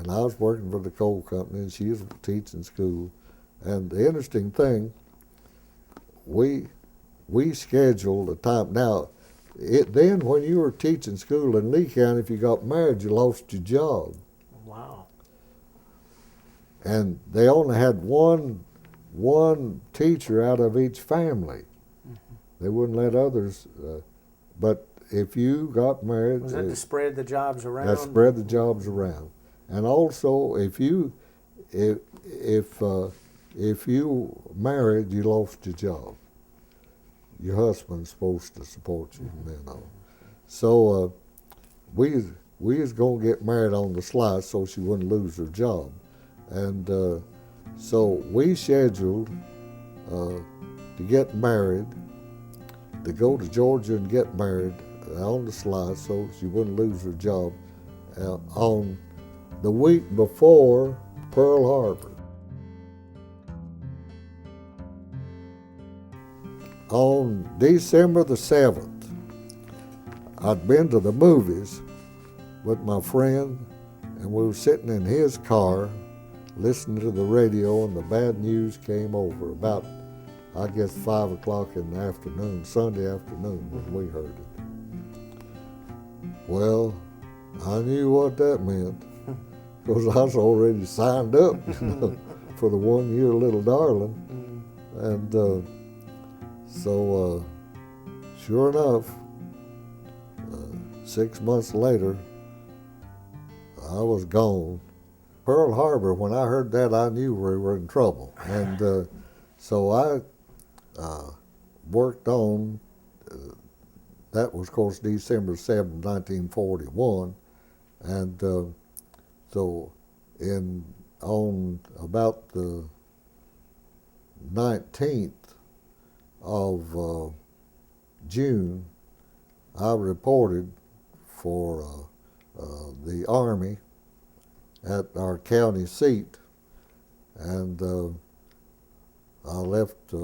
I was working for the coal company, and she was teaching school. And the interesting thing, we scheduled a time. Now, then when you were teaching school in Lee County, if you got married, you lost your job. Wow. And they only had one teacher out of each family. Mm-hmm. They wouldn't let others. But if you got married, was that to spread the jobs around? That spread the jobs around. And also, if you married, you lost your job. Your husband's supposed to support you, you know. So we was gonna get married on the sly so she wouldn't lose her job, and so we scheduled to get married, to go to Georgia and get married on the sly so she wouldn't lose her job on the week before Pearl Harbor. On December the 7th, I'd been to the movies with my friend, and we were sitting in his car listening to the radio, and the bad news came over about, I guess, 5 o'clock in the afternoon, Sunday afternoon, when we heard it. Well, I knew what that meant, because I was already signed up, you know, for the 1 year little darling. And so sure enough, 6 months later, I was gone. Pearl Harbor, when I heard that, I knew we were in trouble. And so I worked on, that was, of course, December 7, 1941. And so on about the 19th of June, I reported for the Army at our county seat, and I left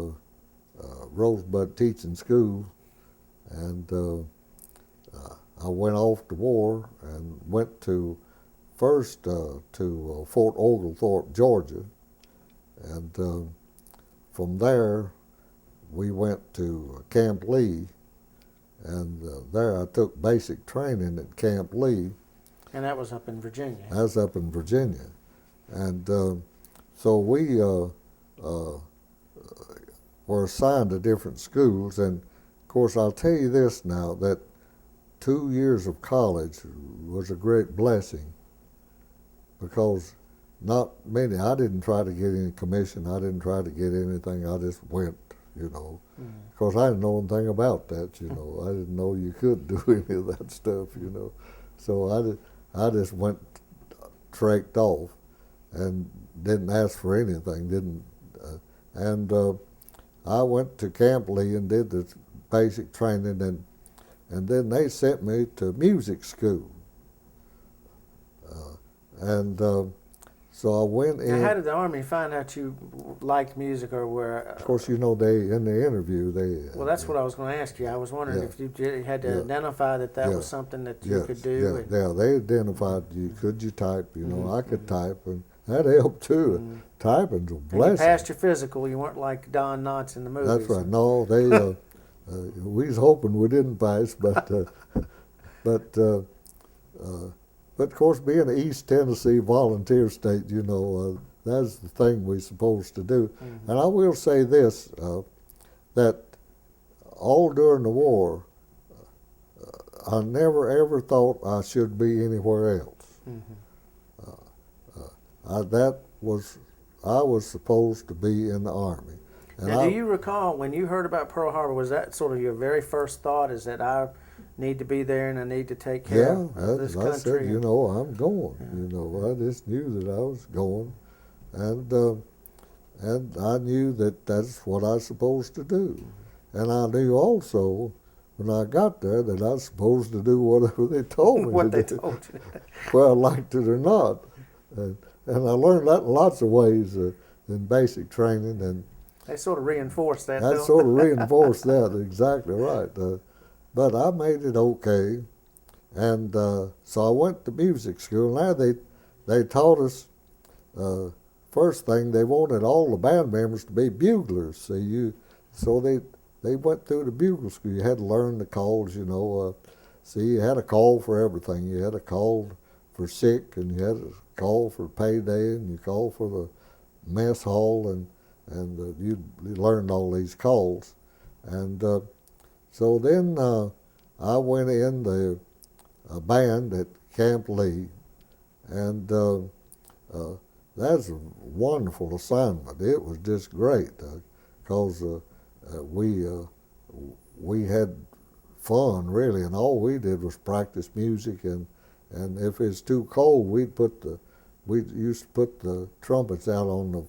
Rosebud Teaching School, and I went off to war and went to first to Fort Oglethorpe, Georgia, and from there we went to Camp Lee, and there I took basic training at Camp Lee. And that was up in Virginia. That was up in Virginia. And so we were assigned to different schools, and of course I'll tell you this now, that 2 years of college was a great blessing, because not many, I didn't try to get any commission, I didn't try to get anything, I just went, you know, because I didn't know anything about that, you know. I didn't know you could do any of that stuff, you know. So I just went, trekked off, and didn't ask for anything, and I went to Camp Lee and did the basic training, and then they sent me to music school. So I went in. Now, how did the Army find out you liked music, or were? Of course, you know, they in the interview they. Well, that's what I was going to ask you. I was wondering if you had to identify that was something that you could do. Yeah, they identified you. Could you type? You know, I could type, and that helped too. Typing's a blessing. And you passed your physical. You weren't like Don Knotts in the movies. That's right. No, they. We was hoping we didn't pass, but of course, being an East Tennessee volunteer state, you know, that's the thing we're supposed to do. And I will say this, that all during the war, I never ever thought I should be anywhere else. I was supposed to be in the Army. And now, do you recall when you heard about Pearl Harbor, was that sort of your very first thought, is that I need to be there and I need to take care of this country? I said, you know, I'm going. You know, I just knew that I was going, and I knew that that's what I was supposed to do. And I knew also when I got there that I was supposed to do whatever they told me what to they do. told you. Whether I liked it or not. And I learned that in lots of ways. in basic training, and They sort of reinforce that, that don't sort they? of reinforced that. Exactly right. But I made it okay, and so I went to music school. Now they taught us. First thing, they wanted all the band members to be buglers. So they went through the bugle school. You had to learn the calls, you know. You had a call for everything. You had a call for sick, and you had a call for payday, and you called for the mess hall, and you learned all these calls. And so then I went in the band at Camp Lee, and that's a wonderful assignment. It was just great because we had fun really, and all we did was practice music. And if it's too cold, we used to put the trumpets out on the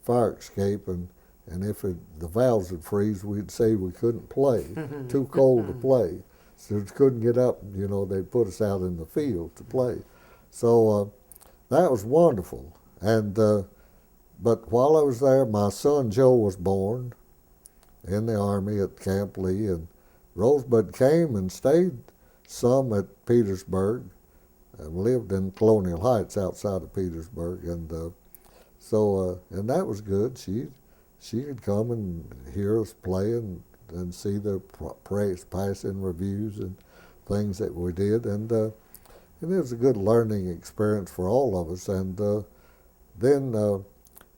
fire escape, and if the valves would freeze, we'd say we couldn't play, too cold to play. So we couldn't get up, you know, they'd put us out in the field to play. So that was wonderful. And but while I was there, my son Joe was born in the Army at Camp Lee, and Rosebud came and stayed some at Petersburg, and lived in Colonial Heights outside of Petersburg, and and that was good. She could come and hear us play and see the passing reviews and things that we did, and it was a good learning experience for all of us. And then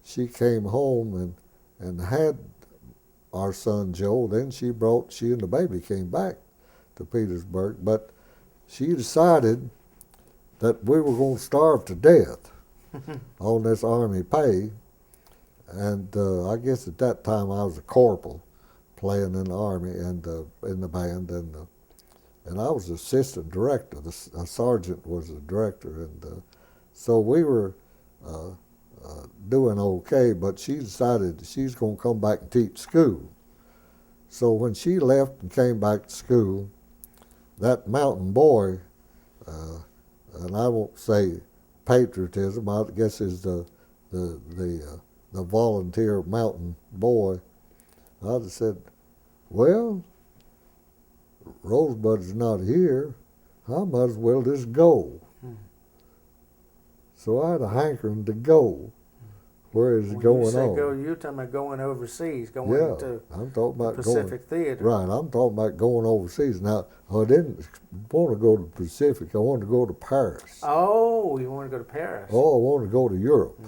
she came home and had our son Joe. Then she and the baby came back to Petersburg, but she decided that we were going to starve to death on this Army pay. And I guess at that time I was a corporal playing in the Army and in the band, and I was assistant director. A sergeant was the director, and so we were doing okay. But she decided she's going to come back and teach school. So when she left and came back to school, that mountain boy, and I won't say patriotism, I guess is the volunteer mountain boy, I just said, well, Rosebud's not here, I might as well just go. So I had a hankering to go. Where is it going you say on? Go, you're talking about going overseas, going to I'm talking about the Pacific Theater. Right, I'm talking about going overseas. Now, I didn't want to go to the Pacific. I wanted to go to Paris. Oh, you want to go to Paris? Oh, I wanted to go to Europe.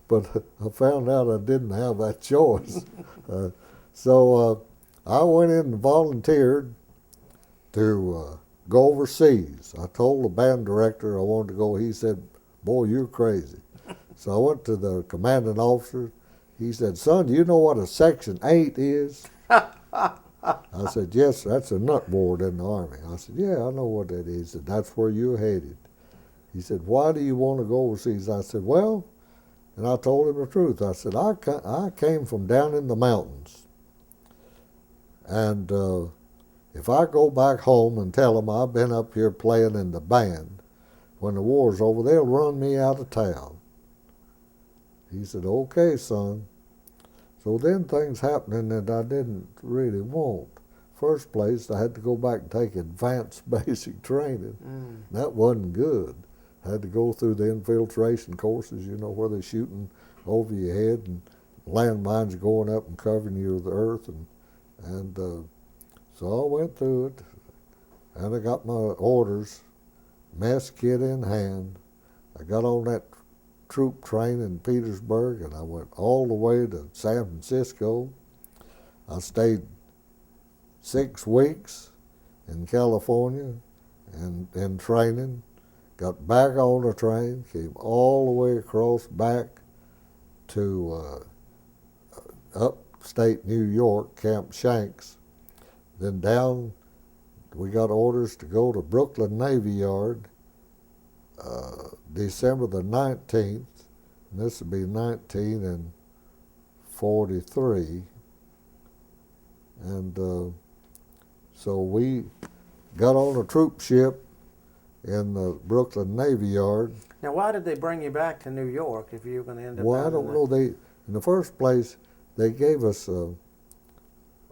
But I found out I didn't have that choice. So I went in and volunteered to go overseas. I told the band director I wanted to go. He said, boy, you're crazy. So I went to the commanding officer. He said, son, do you know what a Section 8 is? I said, yes, that's a nut board in the Army. I said, yeah, I know what that is. He said, that's where you're headed. He said, why do you want to go overseas? I said, well, and I told him the truth. I said, I came from down in the mountains. And if I go back home and tell them I've been up here playing in the band, when the war's over, they'll run me out of town. He said, okay, son. So then things happening that I didn't really want. First place, I had to go back and take advanced basic training. That wasn't good. I had to go through the infiltration courses, you know, where they're shooting over your head and landmines going up and covering you with the earth. And so I went through it, and I got my orders, mess kit in hand. I got on that troop train in Petersburg, and I went all the way to San Francisco. I stayed 6 weeks in California and in training, got back on the train, came all the way across back to upstate New York, Camp Shanks. Then down, we got orders to go to Brooklyn Navy Yard December the 19th, and this would be 1943. And so we got on a troop ship in the Brooklyn Navy Yard. Now, why did they bring you back to New York if you were going to end up Well, out I in don't the... know. In the first place, they gave us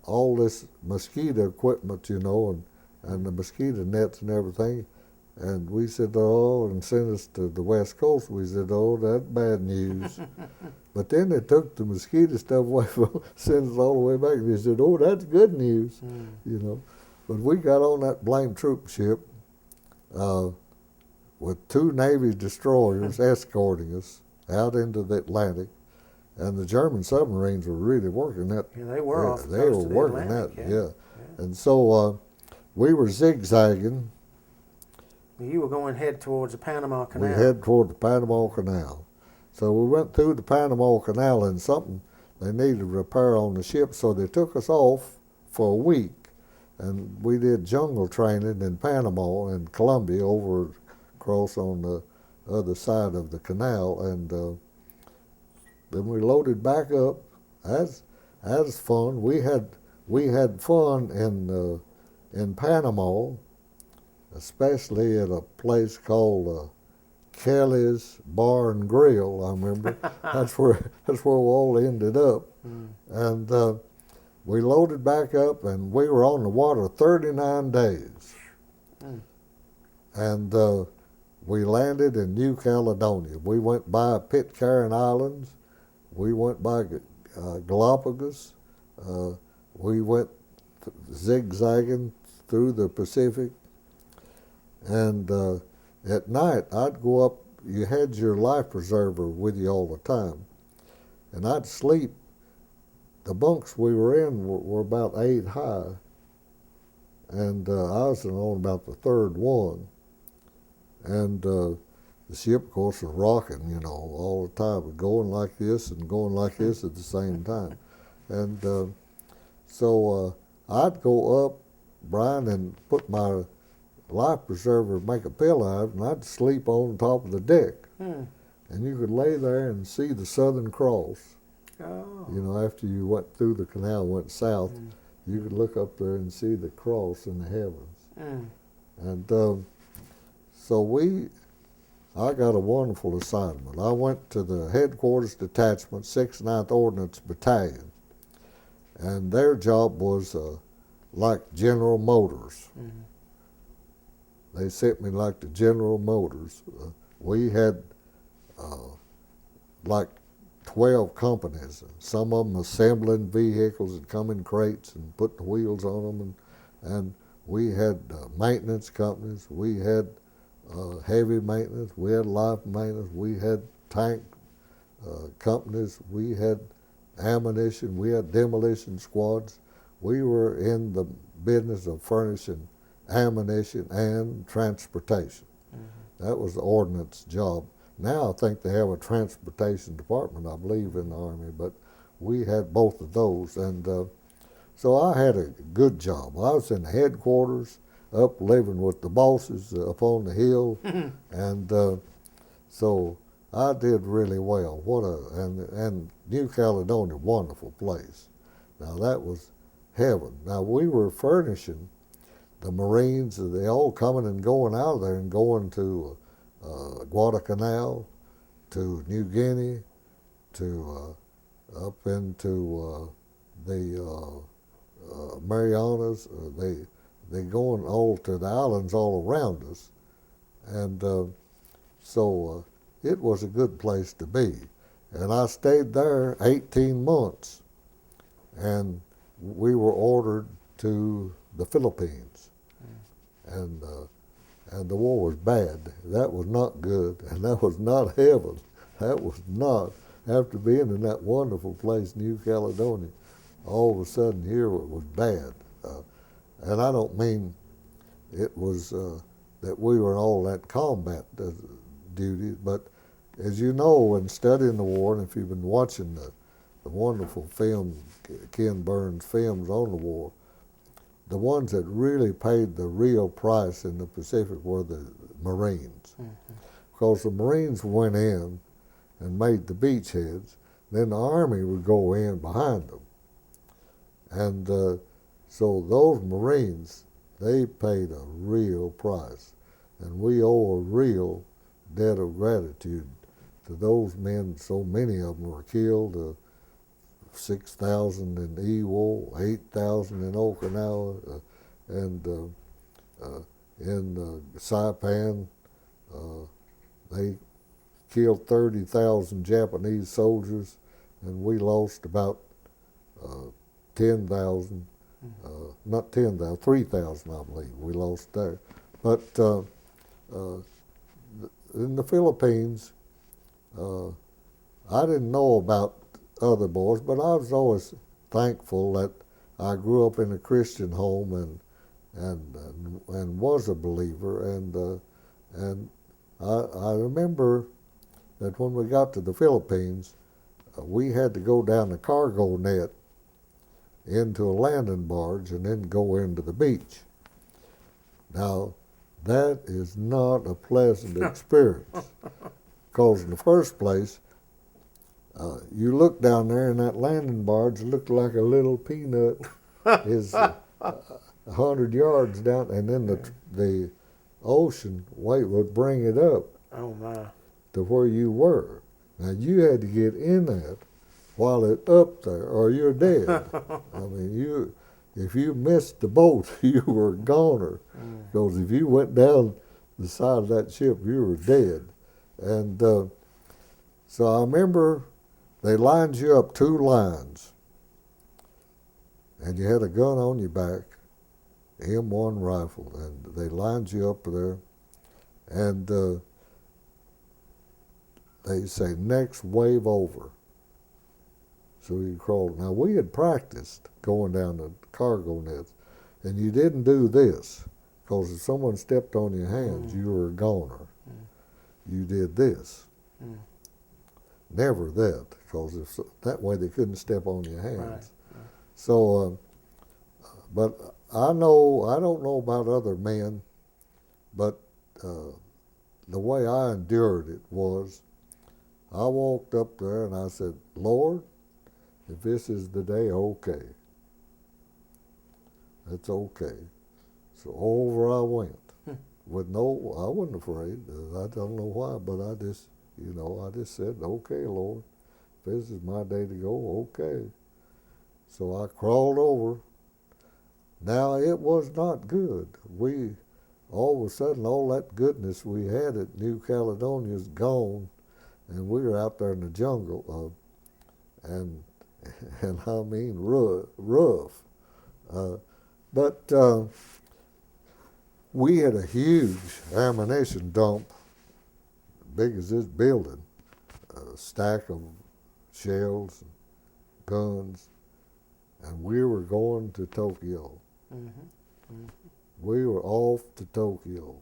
all this mosquito equipment, and the mosquito nets and everything. And we said, oh, and sent us to the West Coast. We said, oh, that's bad news. But then they took the mosquito stuff away from, sent us all the way back. And they said, oh, that's good news, But we got on that blame troop ship with 2 Navy destroyers escorting us out into the Atlantic. And the German submarines were really working that. Yeah, they were off the They coast were of the working Atlantic, that, yeah. And so we were zigzagging. You were going head towards the Panama Canal. We head toward the Panama Canal. So we went through the Panama Canal, and something they needed repair on the ship, so they took us off for a week. And we did jungle training in Panama and Colombia over across on the other side of the canal. And then we loaded back up. As fun. We had fun in Panama, especially at a place called Kelly's Bar and Grill. I remember that's where we all ended up, and we loaded back up, and we were on the water 39 days, and we landed in New Caledonia. We went by Pitcairn Islands, we went by Galapagos, we went zigzagging through the Pacific. And at night, I'd go up, you had your life preserver with you all the time, and I'd sleep. The bunks we were in were about 8 high, and I was on about the 3rd one. And the ship, of course, was rocking, all the time, going like this and going like this at the same time. And so I'd go up, Brian, and put my life preserver, make a pillow out of it, and I'd sleep on top of the deck. And you could lay there and see the Southern Cross. Oh. After you went through the canal and went south, you could look up there and see the cross in the heavens. And so I got a wonderful assignment. I went to the headquarters detachment, 6th 9th Ordnance Battalion, and their job was like General Motors. They sent me like the General Motors. We had like 12 companies, and some of them assembling vehicles that come in crates and putting wheels on them, and we had maintenance companies. We had heavy maintenance. We had light maintenance. We had tank companies. We had ammunition. We had demolition squads. We were in the business of furnishing ammunition and transportation. That was the ordnance job. Now I think they have a transportation department, I believe, in the Army, but we had both of those. And so I had a good job. I was in the headquarters, up living with the bosses up on the hill, and so I did really well. And New Caledonia, wonderful place. Now that was heaven. Now we were furnishing the Marines, they all coming and going out of there and going to Guadalcanal, to New Guinea, to up into the Marianas. They going all to the islands all around us, and so it was a good place to be. And I stayed there 18 months, and we were ordered to the Philippines, and the war was bad. That was not good, and that was not heaven. That was not, after being in that wonderful place, New Caledonia, all of a sudden here it was bad. And I don't mean it was that we were in all that combat duty, but as you know, in studying the war, and if you've been watching the wonderful film, Ken Burns' films on the war, the ones that really paid the real price in the Pacific were the Marines. Because the Marines went in and made the beachheads, then the Army would go in behind them. And so those Marines, they paid a real price. And we owe a real debt of gratitude to those men. So many of them were killed. 6,000 in Ewell, 8,000 in Okinawa, and in Saipan, they killed 30,000 Japanese soldiers, and we lost about 10,000, not 10,000, 3,000, I believe, we lost there. But in the Philippines, I didn't know about other boys, but I was always thankful that I grew up in a Christian home and was a believer. And I remember that when we got to the Philippines, we had to go down the cargo net into a landing barge and then go into the beach. Now, that is not a pleasant experience, because in the first place, you look down there and that landing barge looked like a little peanut is 100 yards down, and then the ocean weight would bring it up Oh my. to where you were. Now you had to get in that while it's up there, or you're dead. I mean, if you missed the boat, you were a goner, because if you went down the side of that ship, you were dead. And so I remember they lined you up 2 lines, and you had a gun on your back, M1 rifle, and they lined you up there, and they say, next wave over. So you crawled. Now, we had practiced going down the cargo nets, and you didn't do this, because if someone stepped on your hands, you were a goner. You did this. Never that, because that way they couldn't step on your hands. Right. So, but I don't know about other men, but the way I endured it was, I walked up there and I said, Lord, if this is the day, okay. It's okay. So over I went. With I wasn't afraid. I don't know why, but I just said, okay, Lord, if this is my day to go, okay. So I crawled over. Now, it was not good. All of a sudden, all that goodness we had at New Caledonia is gone, and we were out there in the jungle, and I mean rough. But we had a huge ammunition dump, big as this building, a stack of shells, and guns, and we were going to Tokyo. We were off to Tokyo.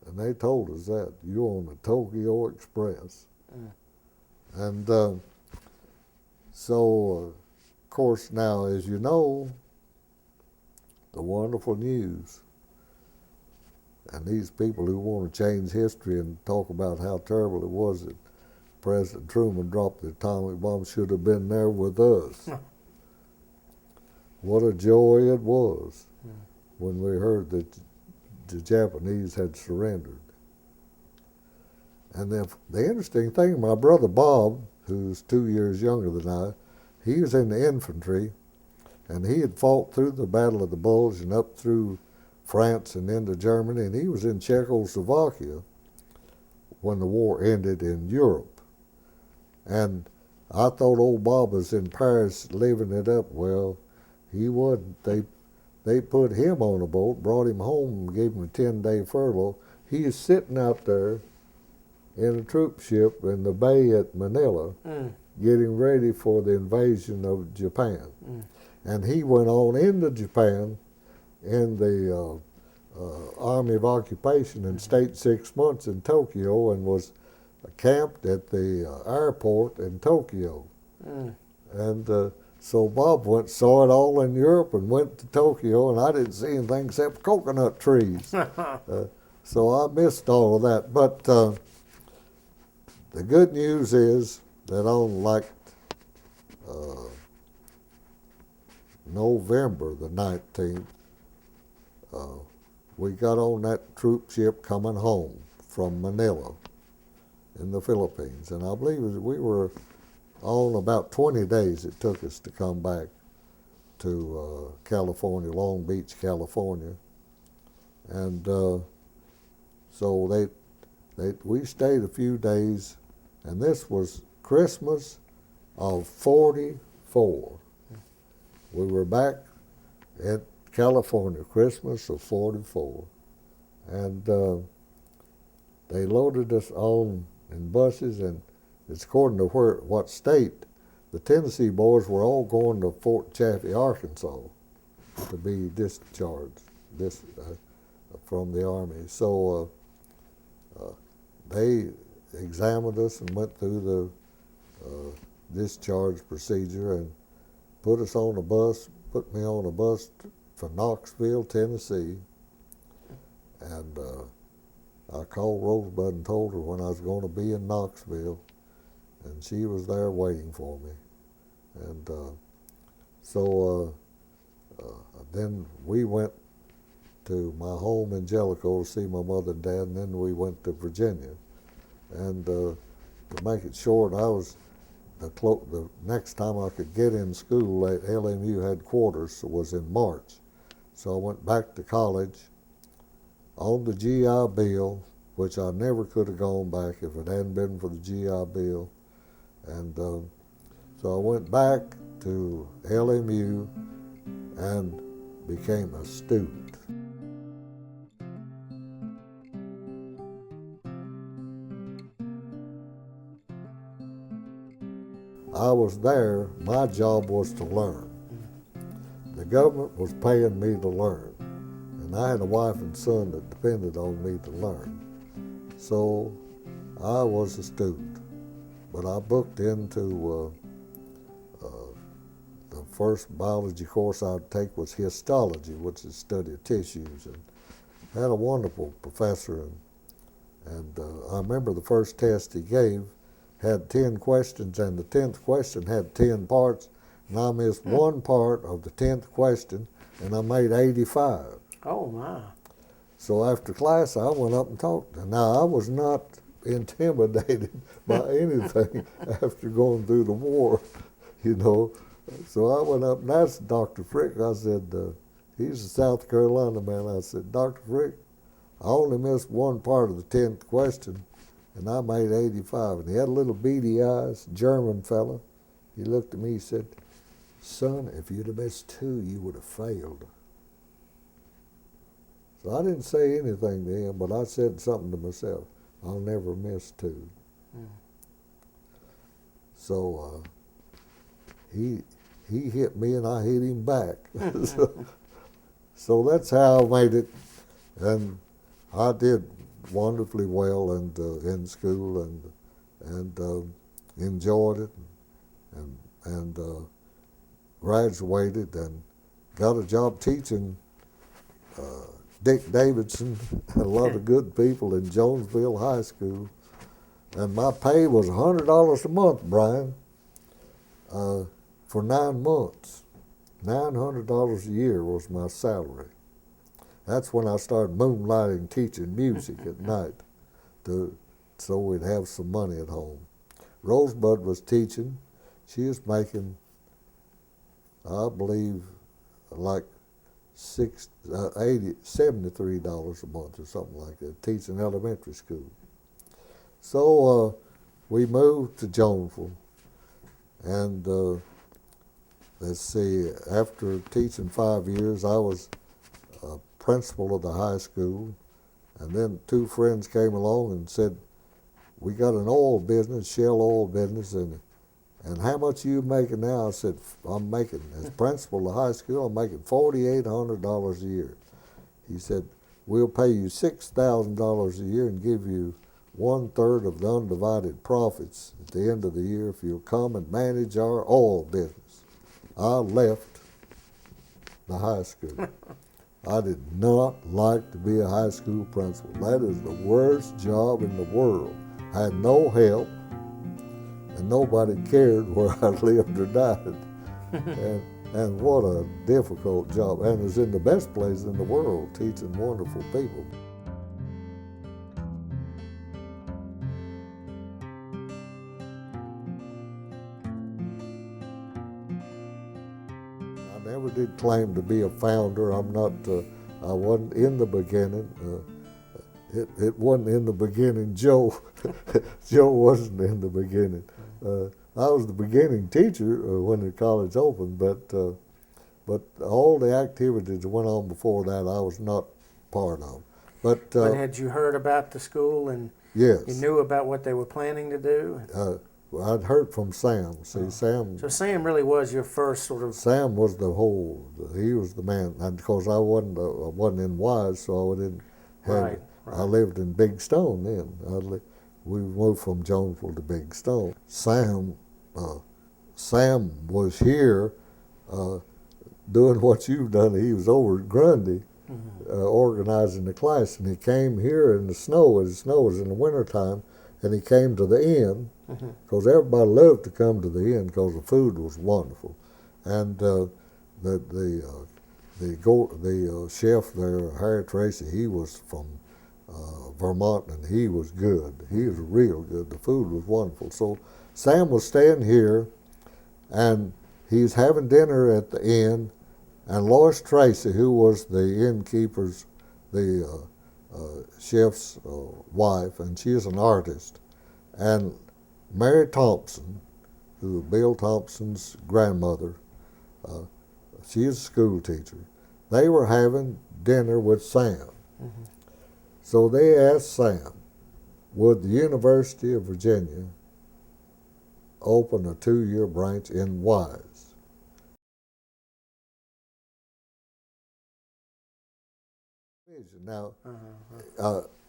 And they told us that, you're on the Tokyo Express. And so, of course, now, as you know, the wonderful news, and these people who want to change history and talk about how terrible it was that President Truman dropped the atomic bomb, should have been there with us. What a joy it was when we heard that the Japanese had surrendered. And the interesting thing, my brother Bob, who's 2 years younger than I, he was in the infantry, and he had fought through the Battle of the Bulge and up through France and into Germany, and he was in Czechoslovakia when the war ended in Europe. And I thought old Bob was in Paris living it up. Well, he wasn't. They put him on a boat, brought him home, and gave him a 10-day furlough. He is sitting out there in a troop ship in the bay at Manila, getting ready for the invasion of Japan. And he went on into Japan in the Army of Occupation and stayed 6 months in Tokyo and was camped at the airport in Tokyo. And so Bob saw it all in Europe and went to Tokyo, and I didn't see anything except coconut trees. So I missed all of that. But the good news is that on November the 19th, we got on that troop ship coming home from Manila in the Philippines. And I believe we were on about 20 days it took us to come back to California, Long Beach, California. And so we stayed a few days, and this was Christmas of '44. We were back at California, Christmas of '44, and they loaded us on in buses, and it's according to what state. The Tennessee boys were all going to Fort Chaffee, Arkansas, to be discharged from the Army. So they examined us and went through the discharge procedure and put us on a bus, put me on a bus for Knoxville, Tennessee. And I called Rosebud and told her when I was going to be in Knoxville, and she was there waiting for me. And so then we went to my home in Jellicoe to see my mother and dad, and then we went to Virginia. And to make it short, I was the next time I could get in school at LMU headquarters was in March. So I went back to college on the GI Bill, which I never could have gone back if it hadn't been for the GI Bill. And so I went back to LMU and became a student. I was there, my job was to learn. The government was paying me to learn, and I had a wife and son that depended on me to learn. So I was a student, but I booked into the first biology course I'd take was histology, which is study of tissues, and had a wonderful professor. And I remember the first test he gave had 10 questions, and the 10th question had 10 parts, and I missed one part of the 10th question, and I made 85. Oh, my. So after class, I went up and talked to him. Now, I was not intimidated by anything after going through the war, you know. So I went up and asked Dr. Frick. I said, he's a South Carolina man. I said, Dr. Frick, I only missed one part of the 10th question, and I made 85. And he had little beady eyes, German fella. He looked at me, he said, son, if you'd have missed 2, you would have failed. So I didn't say anything to him, but I said something to myself. I'll never miss 2. Mm. So he hit me and I hit him back. So that's how I made it. And I did wonderfully well and in school and enjoyed it and graduated and got a job teaching Dick Davidson and a lot of good people in Jonesville High School. And my pay was $100 a month, Brian, for 9 months. $900 a year was my salary. That's when I started moonlighting teaching music at night so we'd have some money at home. Rosebud was teaching. She was making, I believe, like $73 a month or something like that, teaching elementary school. So we moved to Jonesville, and let's see, after teaching 5 years, I was principal of the high school, and then 2 friends came along and said, we got an oil business, Shell oil business, and how much are you making now? I said, I'm making, as principal of the high school, I'm making $4,800 a year. He said, we'll pay you $6,000 a year and give you 1/3 of the undivided profits at the end of the year if you'll come and manage our oil business. I left the high school. I did not like to be a high school principal. That is the worst job in the world. I had no help, and nobody cared where I lived or died. And what a difficult job. And it was in the best place in the world, teaching wonderful people. did claim to be a founder. I'm not. I wasn't in the beginning. It wasn't in the beginning. Joe, Joe wasn't in the beginning. I was the beginning teacher when the college opened, but all the activities that went on before that, I was not part of. But had you heard about the school and yes, you knew about what they were planning to do? I'd heard from Sam. See, Sam. So Sam really was your first sort of. Sam was he was the man, and because I wasn't in Wise, so I didn't have. Right. I lived in Big Stone then. We moved from Jonesville to Big Stone. Sam was here doing what you've done. He was over at Grundy organizing the class, and he came here in the snow. The snow was in the wintertime, and he came to the inn because everybody loved to come to the inn because the food was wonderful. And the chef there, Harry Tracy, he was from Vermont, and he was good. He was real good. The food was wonderful. So Sam was staying here, and he's having dinner at the inn, and Lois Tracy, who was the innkeeper's, the chef's wife, and she is an artist, and Mary Thompson, who was Bill Thompson's grandmother, she is a school teacher. They were having dinner with Sam. So they asked Sam, would the University of Virginia open a 2-year branch in Wise? Now,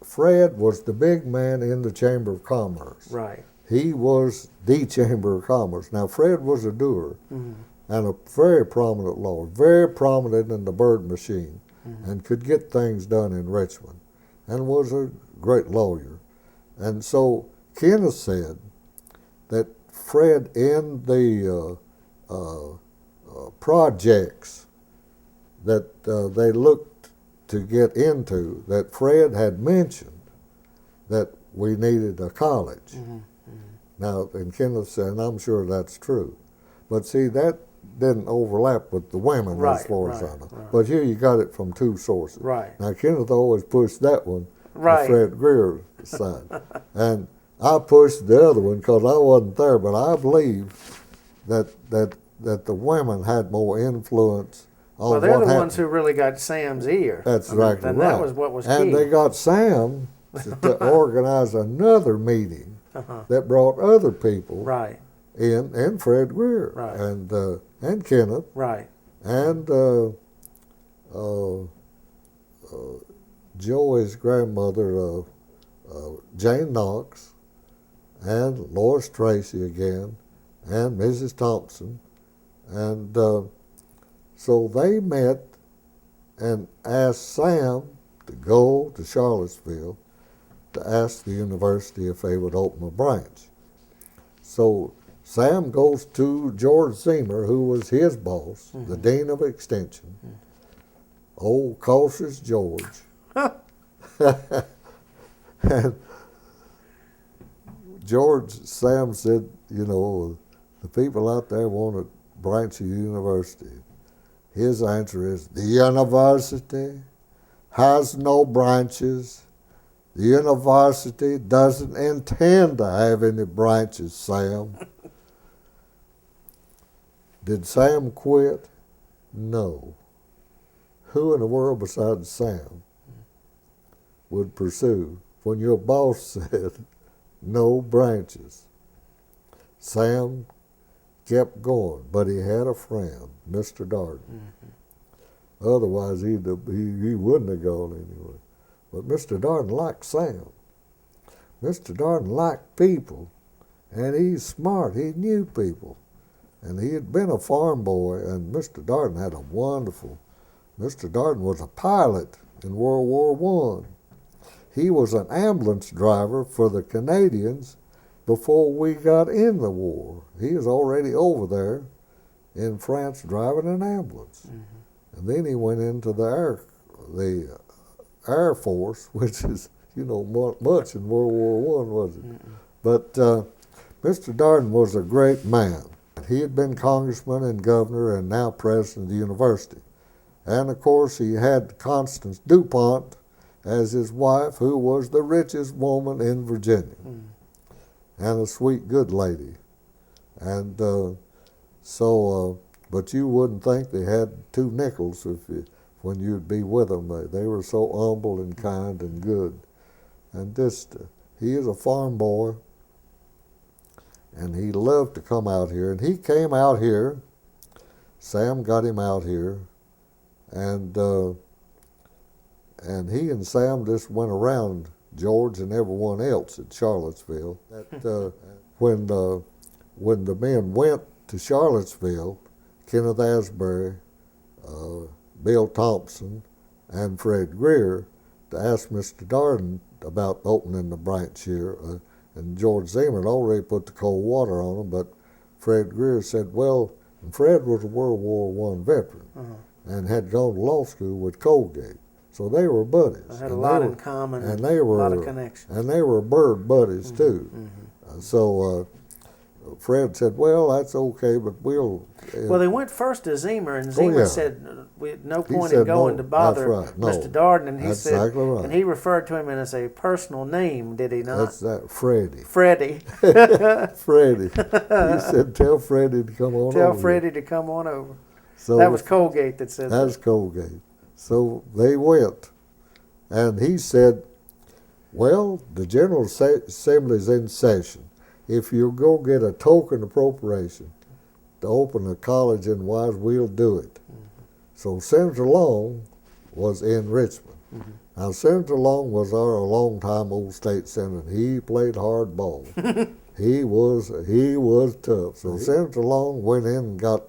Fred was the big man in the Chamber of Commerce. Right. He was the Chamber of Commerce. Now, Fred was a doer and a very prominent lawyer, very prominent in the Bird machine, and could get things done in Richmond, and was a great lawyer. And so Kenneth said that Fred, in the projects that they looked to get into, that Fred had mentioned that we needed a college. Now, and Kenneth said, and I'm sure that's true, but see, that didn't overlap with the women as far as I know. Right. But here you got it from two sources. Right. Now, Kenneth always pushed that one, Right. Fred Greer's side. And I pushed the other one because I wasn't there, but I believe that the women had more influence on Well, they're what the happened. ones who really got Sam's ear. That's right. right. That was what was key. And they got Sam to organize another meeting that brought other people Right. in, and Fred Greer, Right. and Kenneth, Right. and Joey's grandmother, Jane Knox, and Lois Tracy again, and Mrs. Thompson, and so they met and asked Sam to go to Charlottesville to ask the university if they would open a branch. So Sam goes to George Zemer, who was his boss, the dean of extension, old cautious George. And Sam said, you know, the people out there want a branch of university. His answer is, the university has no branches. The university doesn't intend to have any branches, Sam. Did Sam quit? No. Who in the world besides Sam would pursue when your boss said no branches? Sam kept going, but he had a friend, Mr. Darden. Otherwise, he wouldn't have gone anywhere. But Mr. Darden liked Sam. Mr. Darden liked people, and he's smart. He knew people. And he had been a farm boy, and Mr. Darden had a wonderful... Mr. Darden was a pilot in World War I. He was an ambulance driver for the Canadians before we got in the war. He was already over there in France driving an ambulance. And then he went into the Air Force, which is, you know, much in World War I, wasn't it? But Mr. Darden was a great man. He had been congressman and governor and now president of the university. And of course, he had Constance DuPont as his wife, who was the richest woman in Virginia, and a sweet, good lady. And but you wouldn't think they had 2 nickels when you'd be with them. They were so humble and kind and good. And he is a farm boy, and he loved to come out here. And he came out here. Sam got him out here, and he and Sam just went around George and everyone else at Charlottesville. When the men went to Charlottesville, Kenneth Asbury, Bill Thompson, and Fred Greer, to ask Mr. Darden about opening the branch here, and George Zeman had already put the cold water on them, but Fred Greer said, well, and Fred was a World War I veteran and had gone to law school with Colgate. So they were buddies. They had a lot in common, and a lot of connections. And they were bird buddies, too. So Fred said, well, that's okay, but we'll... Well, they went first to Zemer, and Zemer said, no point in going to bother Mr. Darden, and he said, exactly right. And he referred to him as a personal name, did he not? That's that, Freddie. Freddie. Freddie. He said, tell Freddie to come on over. Tell Freddie to come on over. So that was Colgate that said that. That was Colgate. So they went, and he said, well, the General Assembly's in session. If you'll go get a token appropriation to open a college in Wise, we'll do it. So Senator Long was in Richmond. Now, Senator Long was our longtime old state senator. He played hard ball. He was tough. So Senator Long went in and got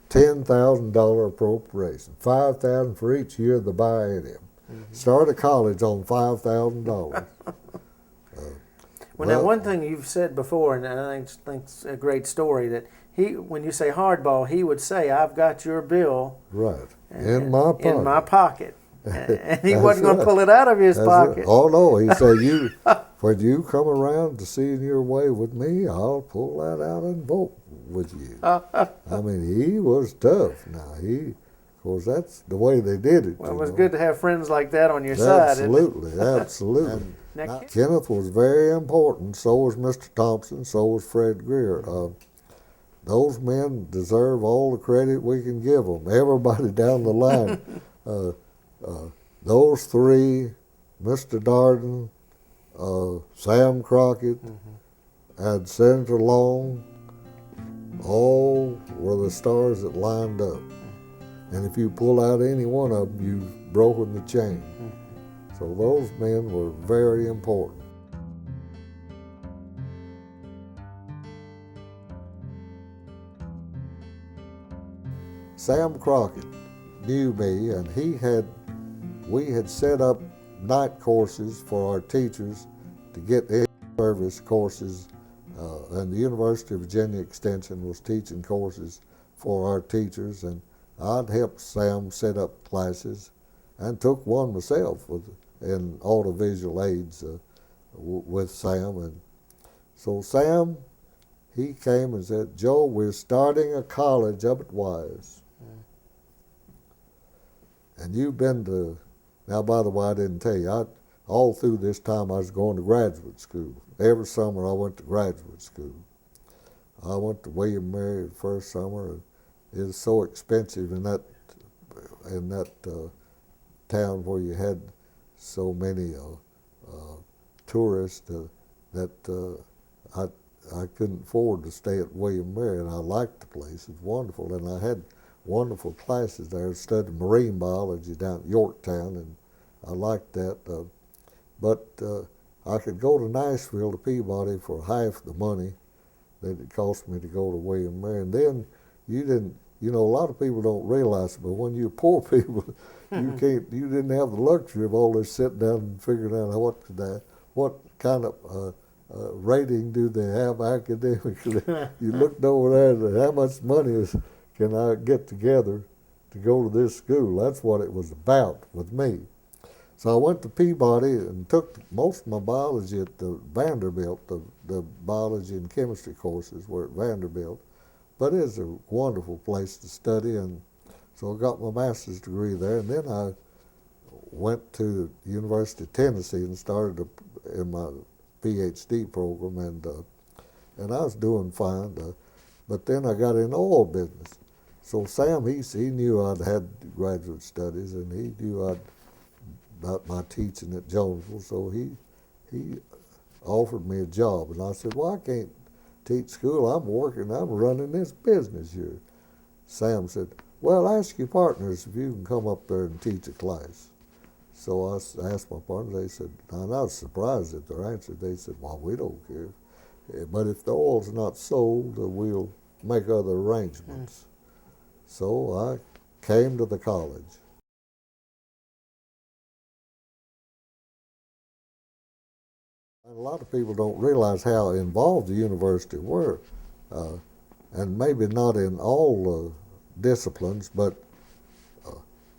$10,000 appropriation, $5,000 for each year of the biennium. Started college on $5,000. Well, now one thing you've said before, and I think it's a great story, that when you say hardball, he would say, "I've got your bill, right, in my pocket." In my pocket, and he wasn't going to pull it out of his pocket. Right. Oh no, he said, when you come around to seeing your way with me, I'll pull that out and vote with you. I mean, he was tough. Now of course, that's the way they did it. Well, it was good to have friends like that on your side. Absolutely, absolutely. Kenneth was very important. So was Mr. Thompson. So was Fred Greer. Those men deserve all the credit we can give them. Everybody down the line. Those 3, Mr. Darden, Sam Crockett, and Senator Long, all were the stars that lined up. And if you pull out any one of them, you've broken the chain. So those men were very important. Sam Crockett knew me, and we had set up night courses for our teachers to get service courses, and the University of Virginia Extension was teaching courses for our teachers, and I'd helped Sam set up classes and took one myself in audiovisual aids with Sam. And so Sam, he came and said, "Joe, we're starting a college up at Wise. And you've been to," now by the way, I didn't tell you, all through this time I was going to graduate school. Every summer I went to graduate school. I went to William Mary the first summer. It was so expensive in that town where you had so many tourists that I couldn't afford to stay at William Mary, and I liked the place. It was wonderful, and I had wonderful classes there. I studied marine biology down at Yorktown, and I liked that. But I could go to Nashville to Peabody for half the money that it cost me to go to William Mary. And then a lot of people don't realize it, but when you're poor people, you didn't have the luxury of all this sitting down and figuring out what kind of rating do they have academically. You looked over there and how much money can I get together to go to this school? That's what it was about with me. So I went to Peabody and took most of my biology at the Vanderbilt. The biology and chemistry courses were at Vanderbilt. but it's a wonderful place to study, and so I got my master's degree there, and then I went to the University of Tennessee and started in my PhD program, and I was doing fine, but then I got in oil business. So Sam, he knew I'd had graduate studies, and he knew about my teaching at Jonesville, so he offered me a job, and I said, well, I can't teach school. I'm running this business here. Sam said, well, ask your partners if you can come up there and teach a class. So I asked my partners, they said, and I was surprised at their answer. They said, well, we don't care. But if the oil's not sold, we'll make other arrangements. So I came to the college. And a lot of people don't realize how involved the university were, and maybe not in all disciplines, but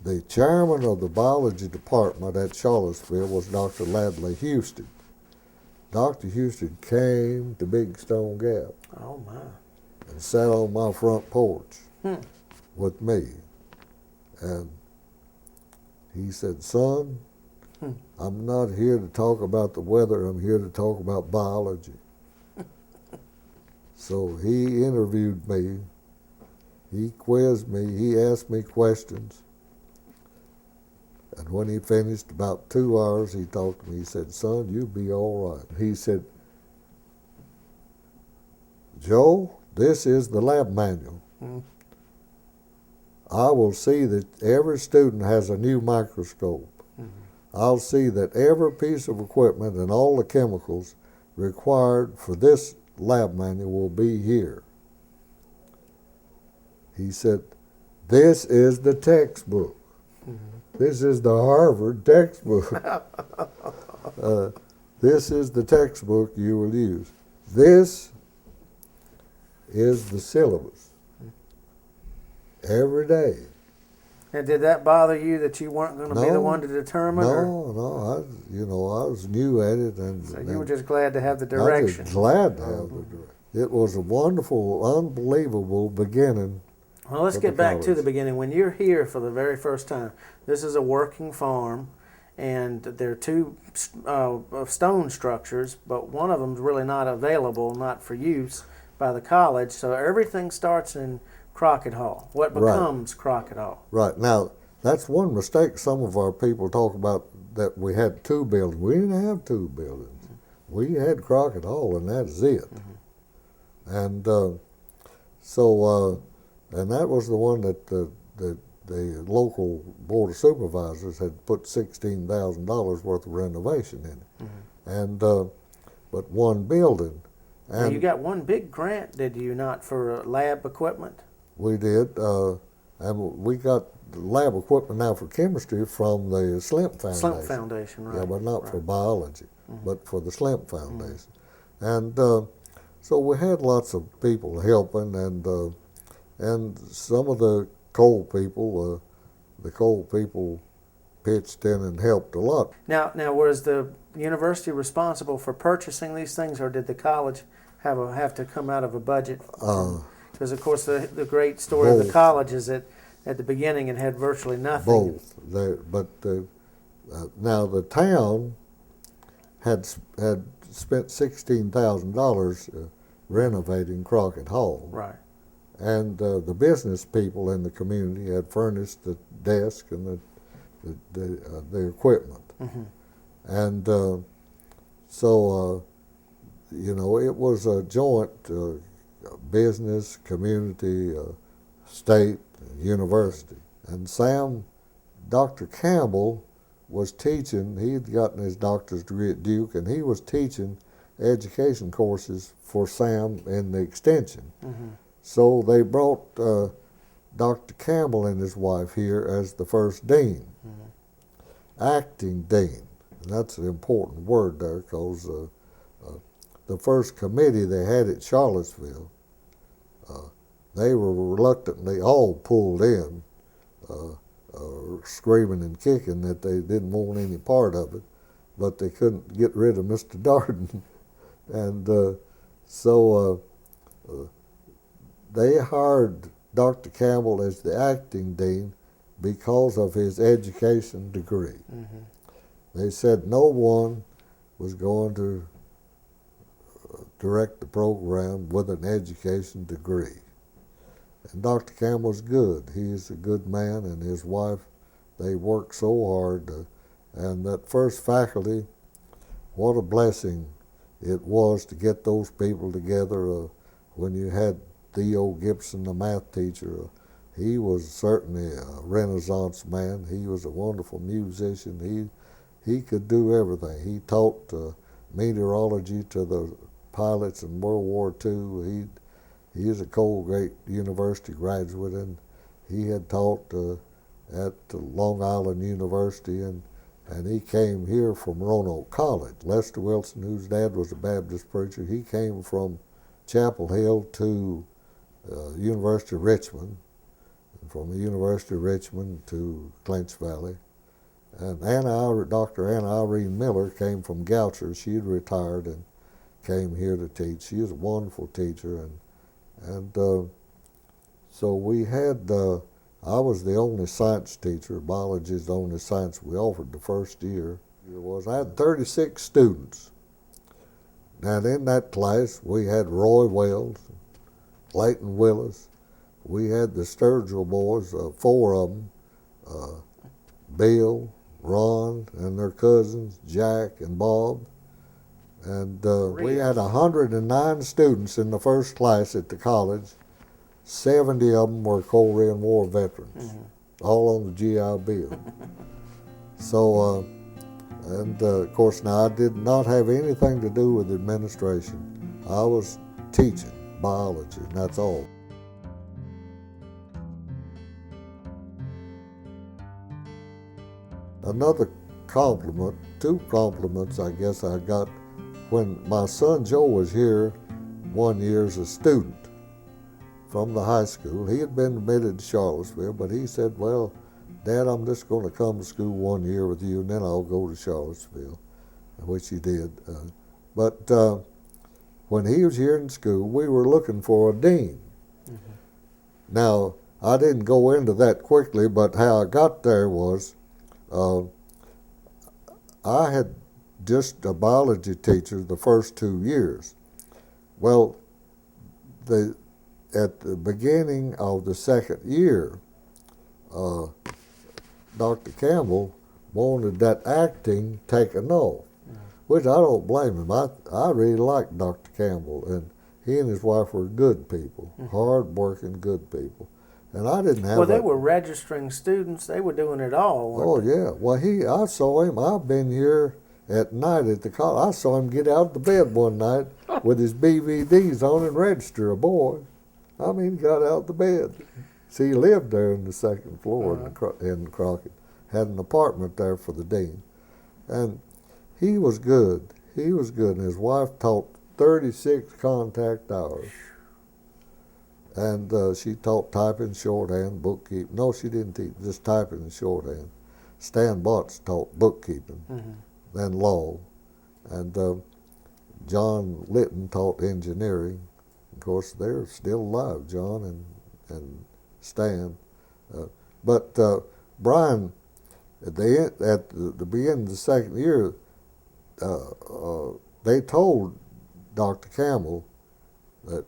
the chairman of the biology department at Charlottesville was Dr. Ladley Houston. Dr. Houston came to Big Stone Gap. Oh, my. And sat on my front porch with me. And he said, son, I'm not here to talk about the weather, I'm here to talk about biology. So he interviewed me, he quizzed me, he asked me questions. And when he finished, about 2 hours, he talked to me. He said, son, you'll be all right. He said, Joe, this is the lab manual. I will see that every student has a new microscope. I'll see that every piece of equipment and all the chemicals required for this lab manual will be here. He said, this is the textbook. This is the Harvard textbook. This is the textbook you will use. This is the syllabus. Every day. And did that bother you that you weren't going to be the one to determine? No, I was new at it, and so you were just glad to have the direction. I was glad to have the direction. It was a wonderful, unbelievable beginning. Well, let's get back to the beginning. When you're here for the very first time, this is a working farm, and there are two stone structures, but one of them's really not available, not for use by the college. So everything starts in Crockett Hall. What becomes Crockett Hall? Right. Now, that's one mistake some of our people talk about, that we had two buildings. We didn't have two buildings. We had Crockett Hall, and that's it. And and that was the one that the local Board of Supervisors had put $16,000 worth of renovation in it. And but one building. And now you got one big grant, did you not, for lab equipment? We did, and we got lab equipment now for chemistry from the Slimp Foundation. Slimp Foundation, right. Yeah, but not for biology, but for the Slimp Foundation. And so we had lots of people helping, and some of the coal people pitched in and helped a lot. Now, was the university responsible for purchasing these things, or did the college have to come out of a budget? Because, of course, the great story of the college is that at the beginning it had virtually nothing. Both. Now the town had spent $16,000 renovating Crockett Hall. Right. And the business people in the community had furnished the desk and the equipment. And so, it was a joint business, community, state, university. And Dr. Campbell was teaching, he'd gotten his doctor's degree at Duke, and he was teaching education courses for Sam in the extension. So they brought Dr. Campbell and his wife here as the first dean, acting dean. And that's an important word there, because the first committee they had at Charlottesville, they were reluctantly all pulled in, screaming and kicking that they didn't want any part of it, but they couldn't get rid of Mr. Darden. And so they hired Dr. Campbell as the acting dean because of his education degree. Mm-hmm. They said no one was going to direct the program with an education degree. And Dr. Campbell's good. He's a good man, and his wife, they worked so hard. And that first faculty, what a blessing it was to get those people together. When you had Theo Gibson, the math teacher, he was certainly a Renaissance man. He was a wonderful musician. He could do everything. He taught meteorology to the pilots in World War II. He is a Colgate University graduate, and he had taught at Long Island University, and he came here from Roanoke College. Lester Wilson, whose dad was a Baptist preacher, he came from Chapel Hill to University of Richmond, and from the University of Richmond to Clinch Valley. And Dr. Anna Irene Miller came from Goucher. She had retired and came here to teach. She was a wonderful teacher, and so we had. I was the only science teacher. Biology is the only science we offered the first year. I had 36 students. And in that class, we had Roy Wells, Clayton Willis. We had the Sturgill boys, 4 of them, Bill, Ron, and their cousins, Jack and Bob. And we had 109 students in the first class at the college. 70 of them were Korean War veterans, all on the GI Bill. So, of course, now I did not have anything to do with administration. I was teaching biology, and that's all. Another compliment, 2 compliments I guess I got when my son Joe was here one year as a student from the high school. He had been admitted to Charlottesville, but he said, well, Dad, I'm just going to come to school 1 year with you, and then I'll go to Charlottesville, which he did. But when he was here in school, we were looking for a dean. Mm-hmm. Now, I didn't go into that quickly, but how I got there was I had just a biology teacher the first 2 years. Well, at the beginning of the second year, Dr. Campbell wanted that acting taken off, which I don't blame him. I really liked Dr. Campbell, and he and his wife were good people, hard-working, good people. And I didn't have. Well, they were registering students. They were doing it all. Oh yeah. Well, I saw him. I've been here at night at the college. I saw him get out of the bed one night with his BVDs on and register a boy. I mean, he got out of the bed. See, he lived there in the second floor in Crockett. Had an apartment there for the dean, and he was good. He was good, and his wife taught 36 contact hours. And she taught typing, shorthand, bookkeeping. No, she didn't teach, just typing and shorthand. Stan Botts taught bookkeeping, then law. And John Litton taught engineering. Of course, they're still alive, John and Stan. But Brian, at the beginning of the second year, they told Dr. Campbell that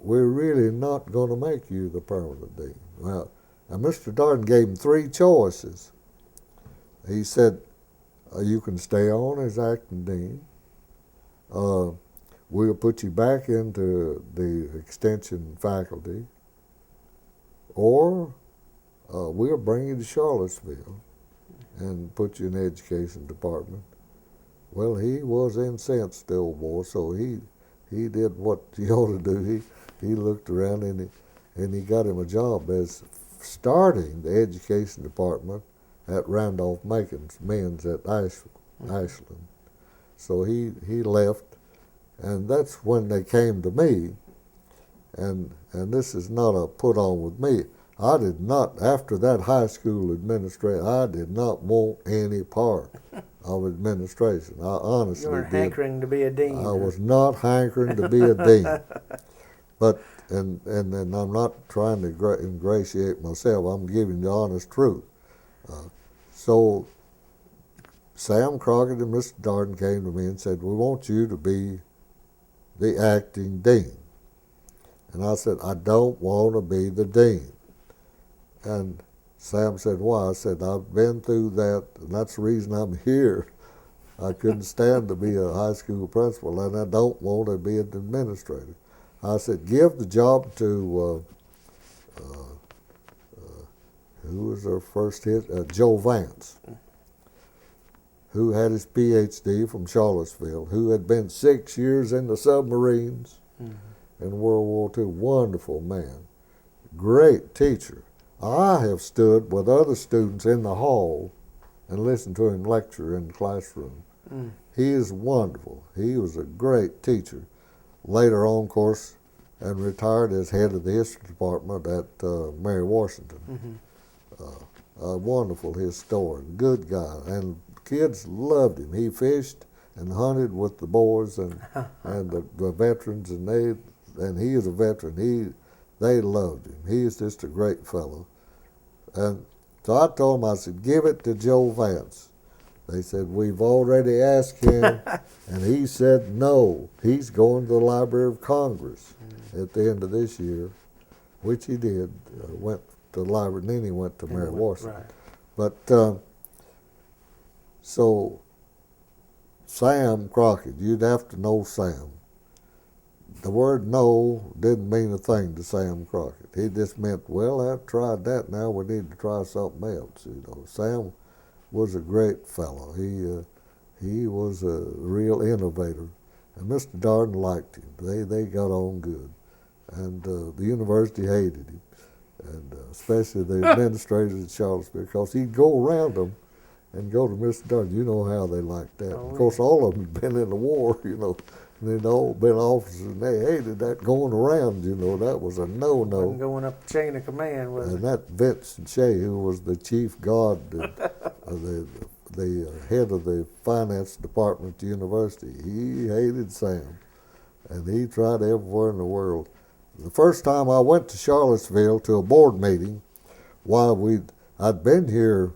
we're really not going to make you the permanent dean. Well, and Mr. Darden gave him 3 choices. He said, you can stay on as acting dean. We'll put you back into the extension faculty, or we'll bring you to Charlottesville and put you in the education department. Well, he was incensed, the old boy, so he did what he ought to do. He looked around and he got him a job as starting the education department at Randolph-Macon's men's at Ashland. So he left, and that's when they came to me. And this is not a put on with me. I did not, after that high school administration, I did not want any part of administration. I honestly You weren't hankering to be a dean. I was not hankering to be a dean. But and I'm not trying to ingratiate myself. I'm giving the honest truth. So Sam Crockett and Mr. Darden came to me and said, "We want you to be the acting dean." And I said, "I don't want to be the dean." And Sam said, "Why?" I said, "I've been through that, and that's the reason I'm here. I couldn't stand to be a high school principal, and I don't want to be an administrator." I said, "Give the job to, who was our first hit? Joe Vance, who had his PhD from Charlottesville, who had been 6 years in the submarines in World War II. Wonderful man, great teacher. I have stood with other students in the hall and listened to him lecture in the classroom. He is wonderful. He was a great teacher. Later on, of course, and retired as head of the history department at Mary Washington. A wonderful historian, good guy, and kids loved him. He fished and hunted with the boys and the veterans, and he is a veteran. They loved him. He is just a great fellow. And so I told him, I said, "Give it to Joe Vance." They said, "We've already asked him," and he said no. He's going to the Library of Congress at the end of this year, which he did. Went to the library, and then he went to Mary Washington. Right. But so Sam Crockett, you'd have to know Sam. The word no didn't mean a thing to Sam Crockett. He just meant, well, I've tried that, now we need to try something else. Sam was a great fellow. He was a real innovator, and Mr. Darden liked him. They got on good, and the university hated him, and especially the administrators at Charlottesville, because he'd go around them and go to Mr. Darden. You know how they liked that. Oh, of course, all of them had been in the war, and they'd all been officers, and they hated that going around. That was a no-no. Wasn't going up the chain of command, was And it? that Vincent Shea, who was the chief guard, the head of the finance department at the university, he hated Sam, and he tried everywhere in the world. The first time I went to Charlottesville to a board meeting, I'd been here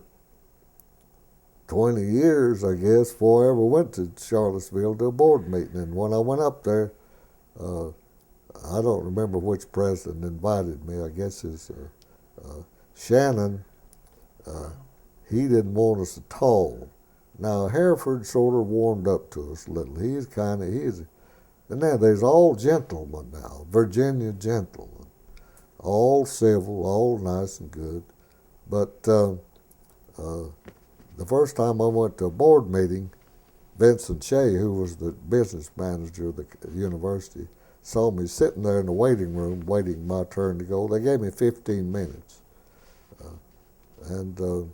20 years, I guess, before I ever went to Charlottesville to a board meeting. And when I went up there, I don't remember which president invited me. I guess it's Shannon. He didn't want us at all. Now, Hereford sort of warmed up to us a little. And now there's all gentlemen now, Virginia gentlemen, all civil, all nice and good. But the first time I went to a board meeting, Vincent Shea, who was the business manager of the university, saw me sitting there in the waiting room waiting my turn to go. They gave me 15 minutes. And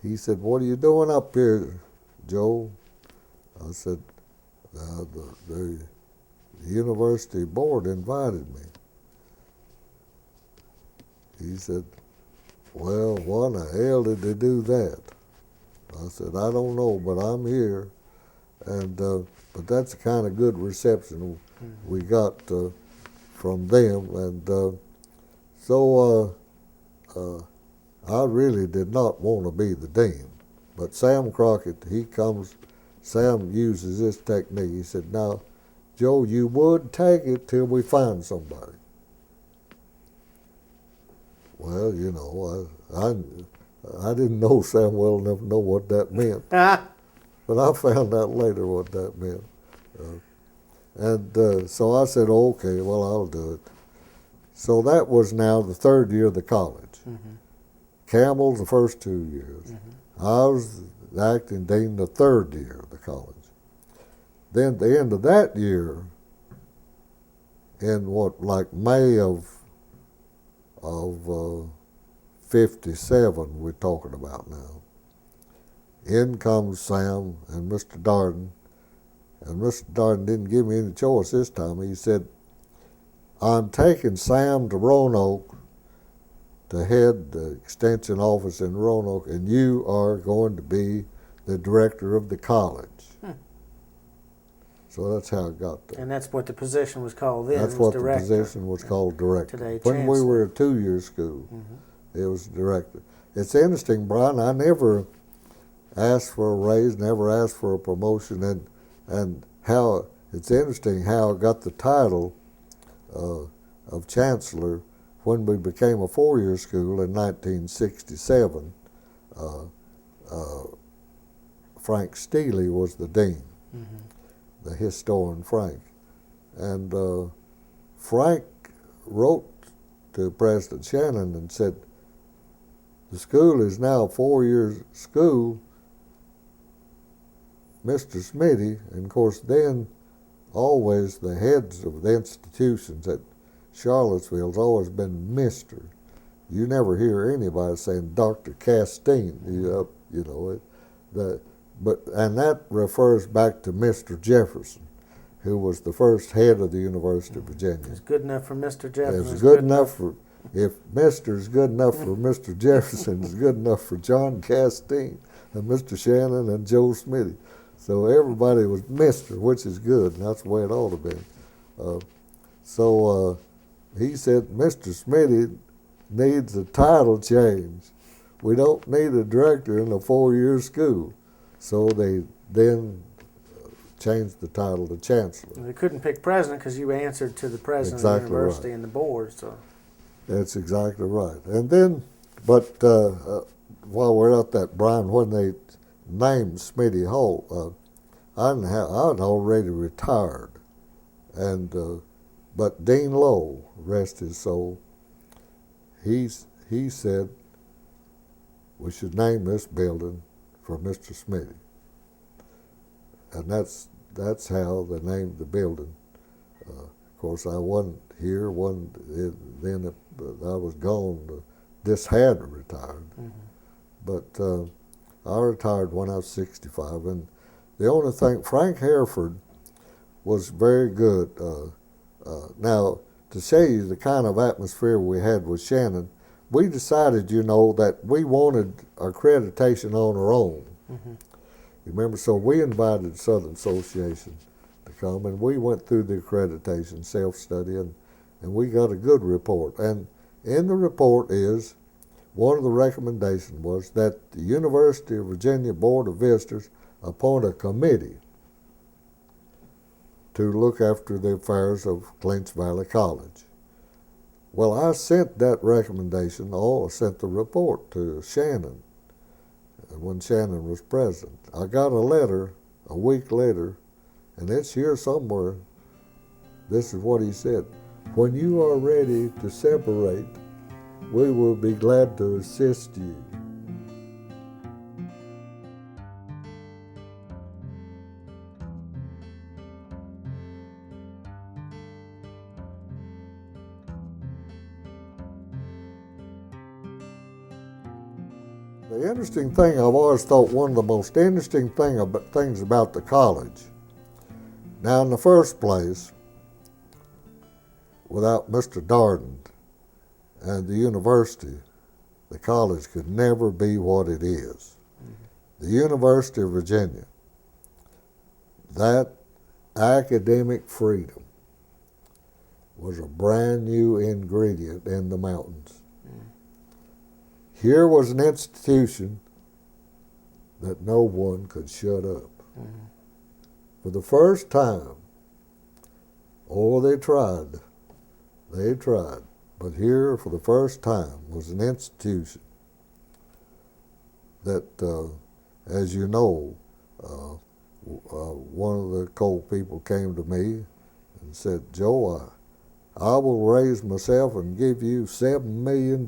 he said, "What are you doing up here, Joe?" I said, the university board invited me." He said, "Well, why in the hell did they do that?" I said, "I don't know, but I'm here." And but that's the kind of good reception we got from them. And so I really did not want to be the dean. But Sam Crockett, Sam uses this technique. He said, "Now, Joe, you would take it till we find somebody." Well, I didn't know Sam well enough to know what that meant. But I found out later what that meant. So I said, "Okay, well, I'll do it." So that was now the third year of the college. Campbell's the first 2 years. I was the acting dean the third year of the college. Then at the end of that year, in May of 57 we're talking about now, in comes Sam and Mr. Darden. And Mr. Darden didn't give me any choice this time. He said, "I'm taking Sam to Roanoke to head the extension office in Roanoke, and you are going to be the director of the college." So that's how it got there. And that's what the position was called then. That's was what director. the position was called, director. Today, when we chancellor. were a 2-year school, it was director. It's interesting, Brian, I never asked for a raise, never asked for a promotion, and how it's interesting how I got the title of chancellor when we became a 4-year school in 1967. Frank Steele was the dean, the historian Frank. And Frank wrote to President Shannon and said, the school is now a 4-year school. Mr. Smiddy, and of course then always the heads of the institutions at Charlottesville's always been Mr. You never hear anybody saying Dr. Castine, and that refers back to Mr. Jefferson, who was the first head of the University of Virginia. It's good enough for Mr. Jefferson. It's good enough for, if Mr. is good enough for Mr. Jefferson, it's good enough for John Castine and Mr. Shannon and Joe Smiddy. So everybody was Mr., which is good, and that's the way it ought to be. So he said, Mr. Smiddy needs a title change. We don't need a director in a 4-year school. So they then changed the title to chancellor. They couldn't pick president because you answered to the president Exactly of the university right. and the board. So That's exactly right. And then, but while we're at that, Brian, when they named Smitty Hall, I'd already retired, and but Dean Lowe, rest his soul, he said we should name this building for Mr. Smitty, and that's how they named the building. Of course, I wasn't here. Then I was gone. This had retired, but I retired when I was 65, and the only thing, Frank Hereford was very good. Now, to show you the kind of atmosphere we had with Shannon, we decided, that we wanted accreditation on our own. You remember, so we invited Southern Association to come, and we went through the accreditation, self-study, and we got a good report. And in the report is, one of the recommendations was that the University of Virginia Board of Visitors appoint a committee to look after the affairs of Clinch Valley College. Well, I sent that recommendation, I sent the report to Shannon when Shannon was president. I got a letter a week later, and it's here somewhere. This is what he said. When you are ready to separate, we will be glad to assist you. The interesting thing, I've always thought one of the most interesting things about the college, now in the first place, without Mr. Darden and the university, the college could never be what it is. The University of Virginia, that academic freedom was a brand new ingredient in the mountains. Here was an institution that no one could shut up. For the first time, they tried, but here for the first time was an institution that, as you know, one of the Cole people came to me and said, Joe, I will raise myself and give you $7 million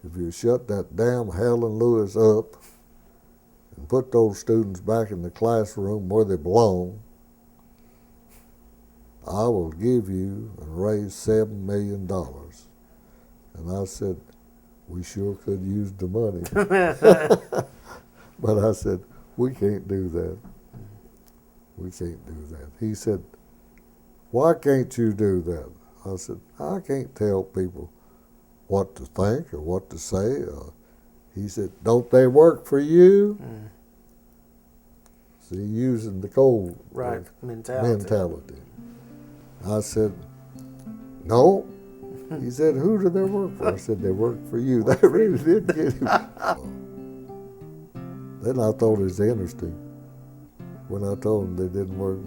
if you shut that damn Helen Lewis up and put those students back in the classroom where they belong. I will give you and raise $7 million. And I said, we sure could use the money. But I said, we can't do that. We can't do that. He said, why can't you do that? I said, I can't tell people what to think or what to say. He said, don't they work for you? See, using the coal mentality. I said, no. He said, who do they work for? I said, they work for you. They really did get him. Then I thought it was interesting. When I told him they didn't work,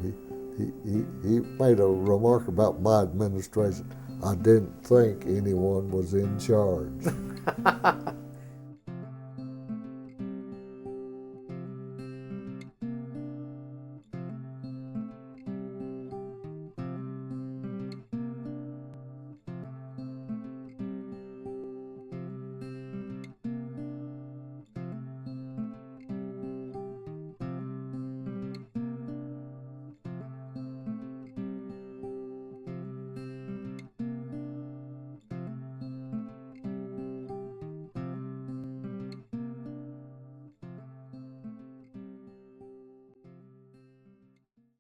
he made a remark about my administration. I didn't think anyone was in charge.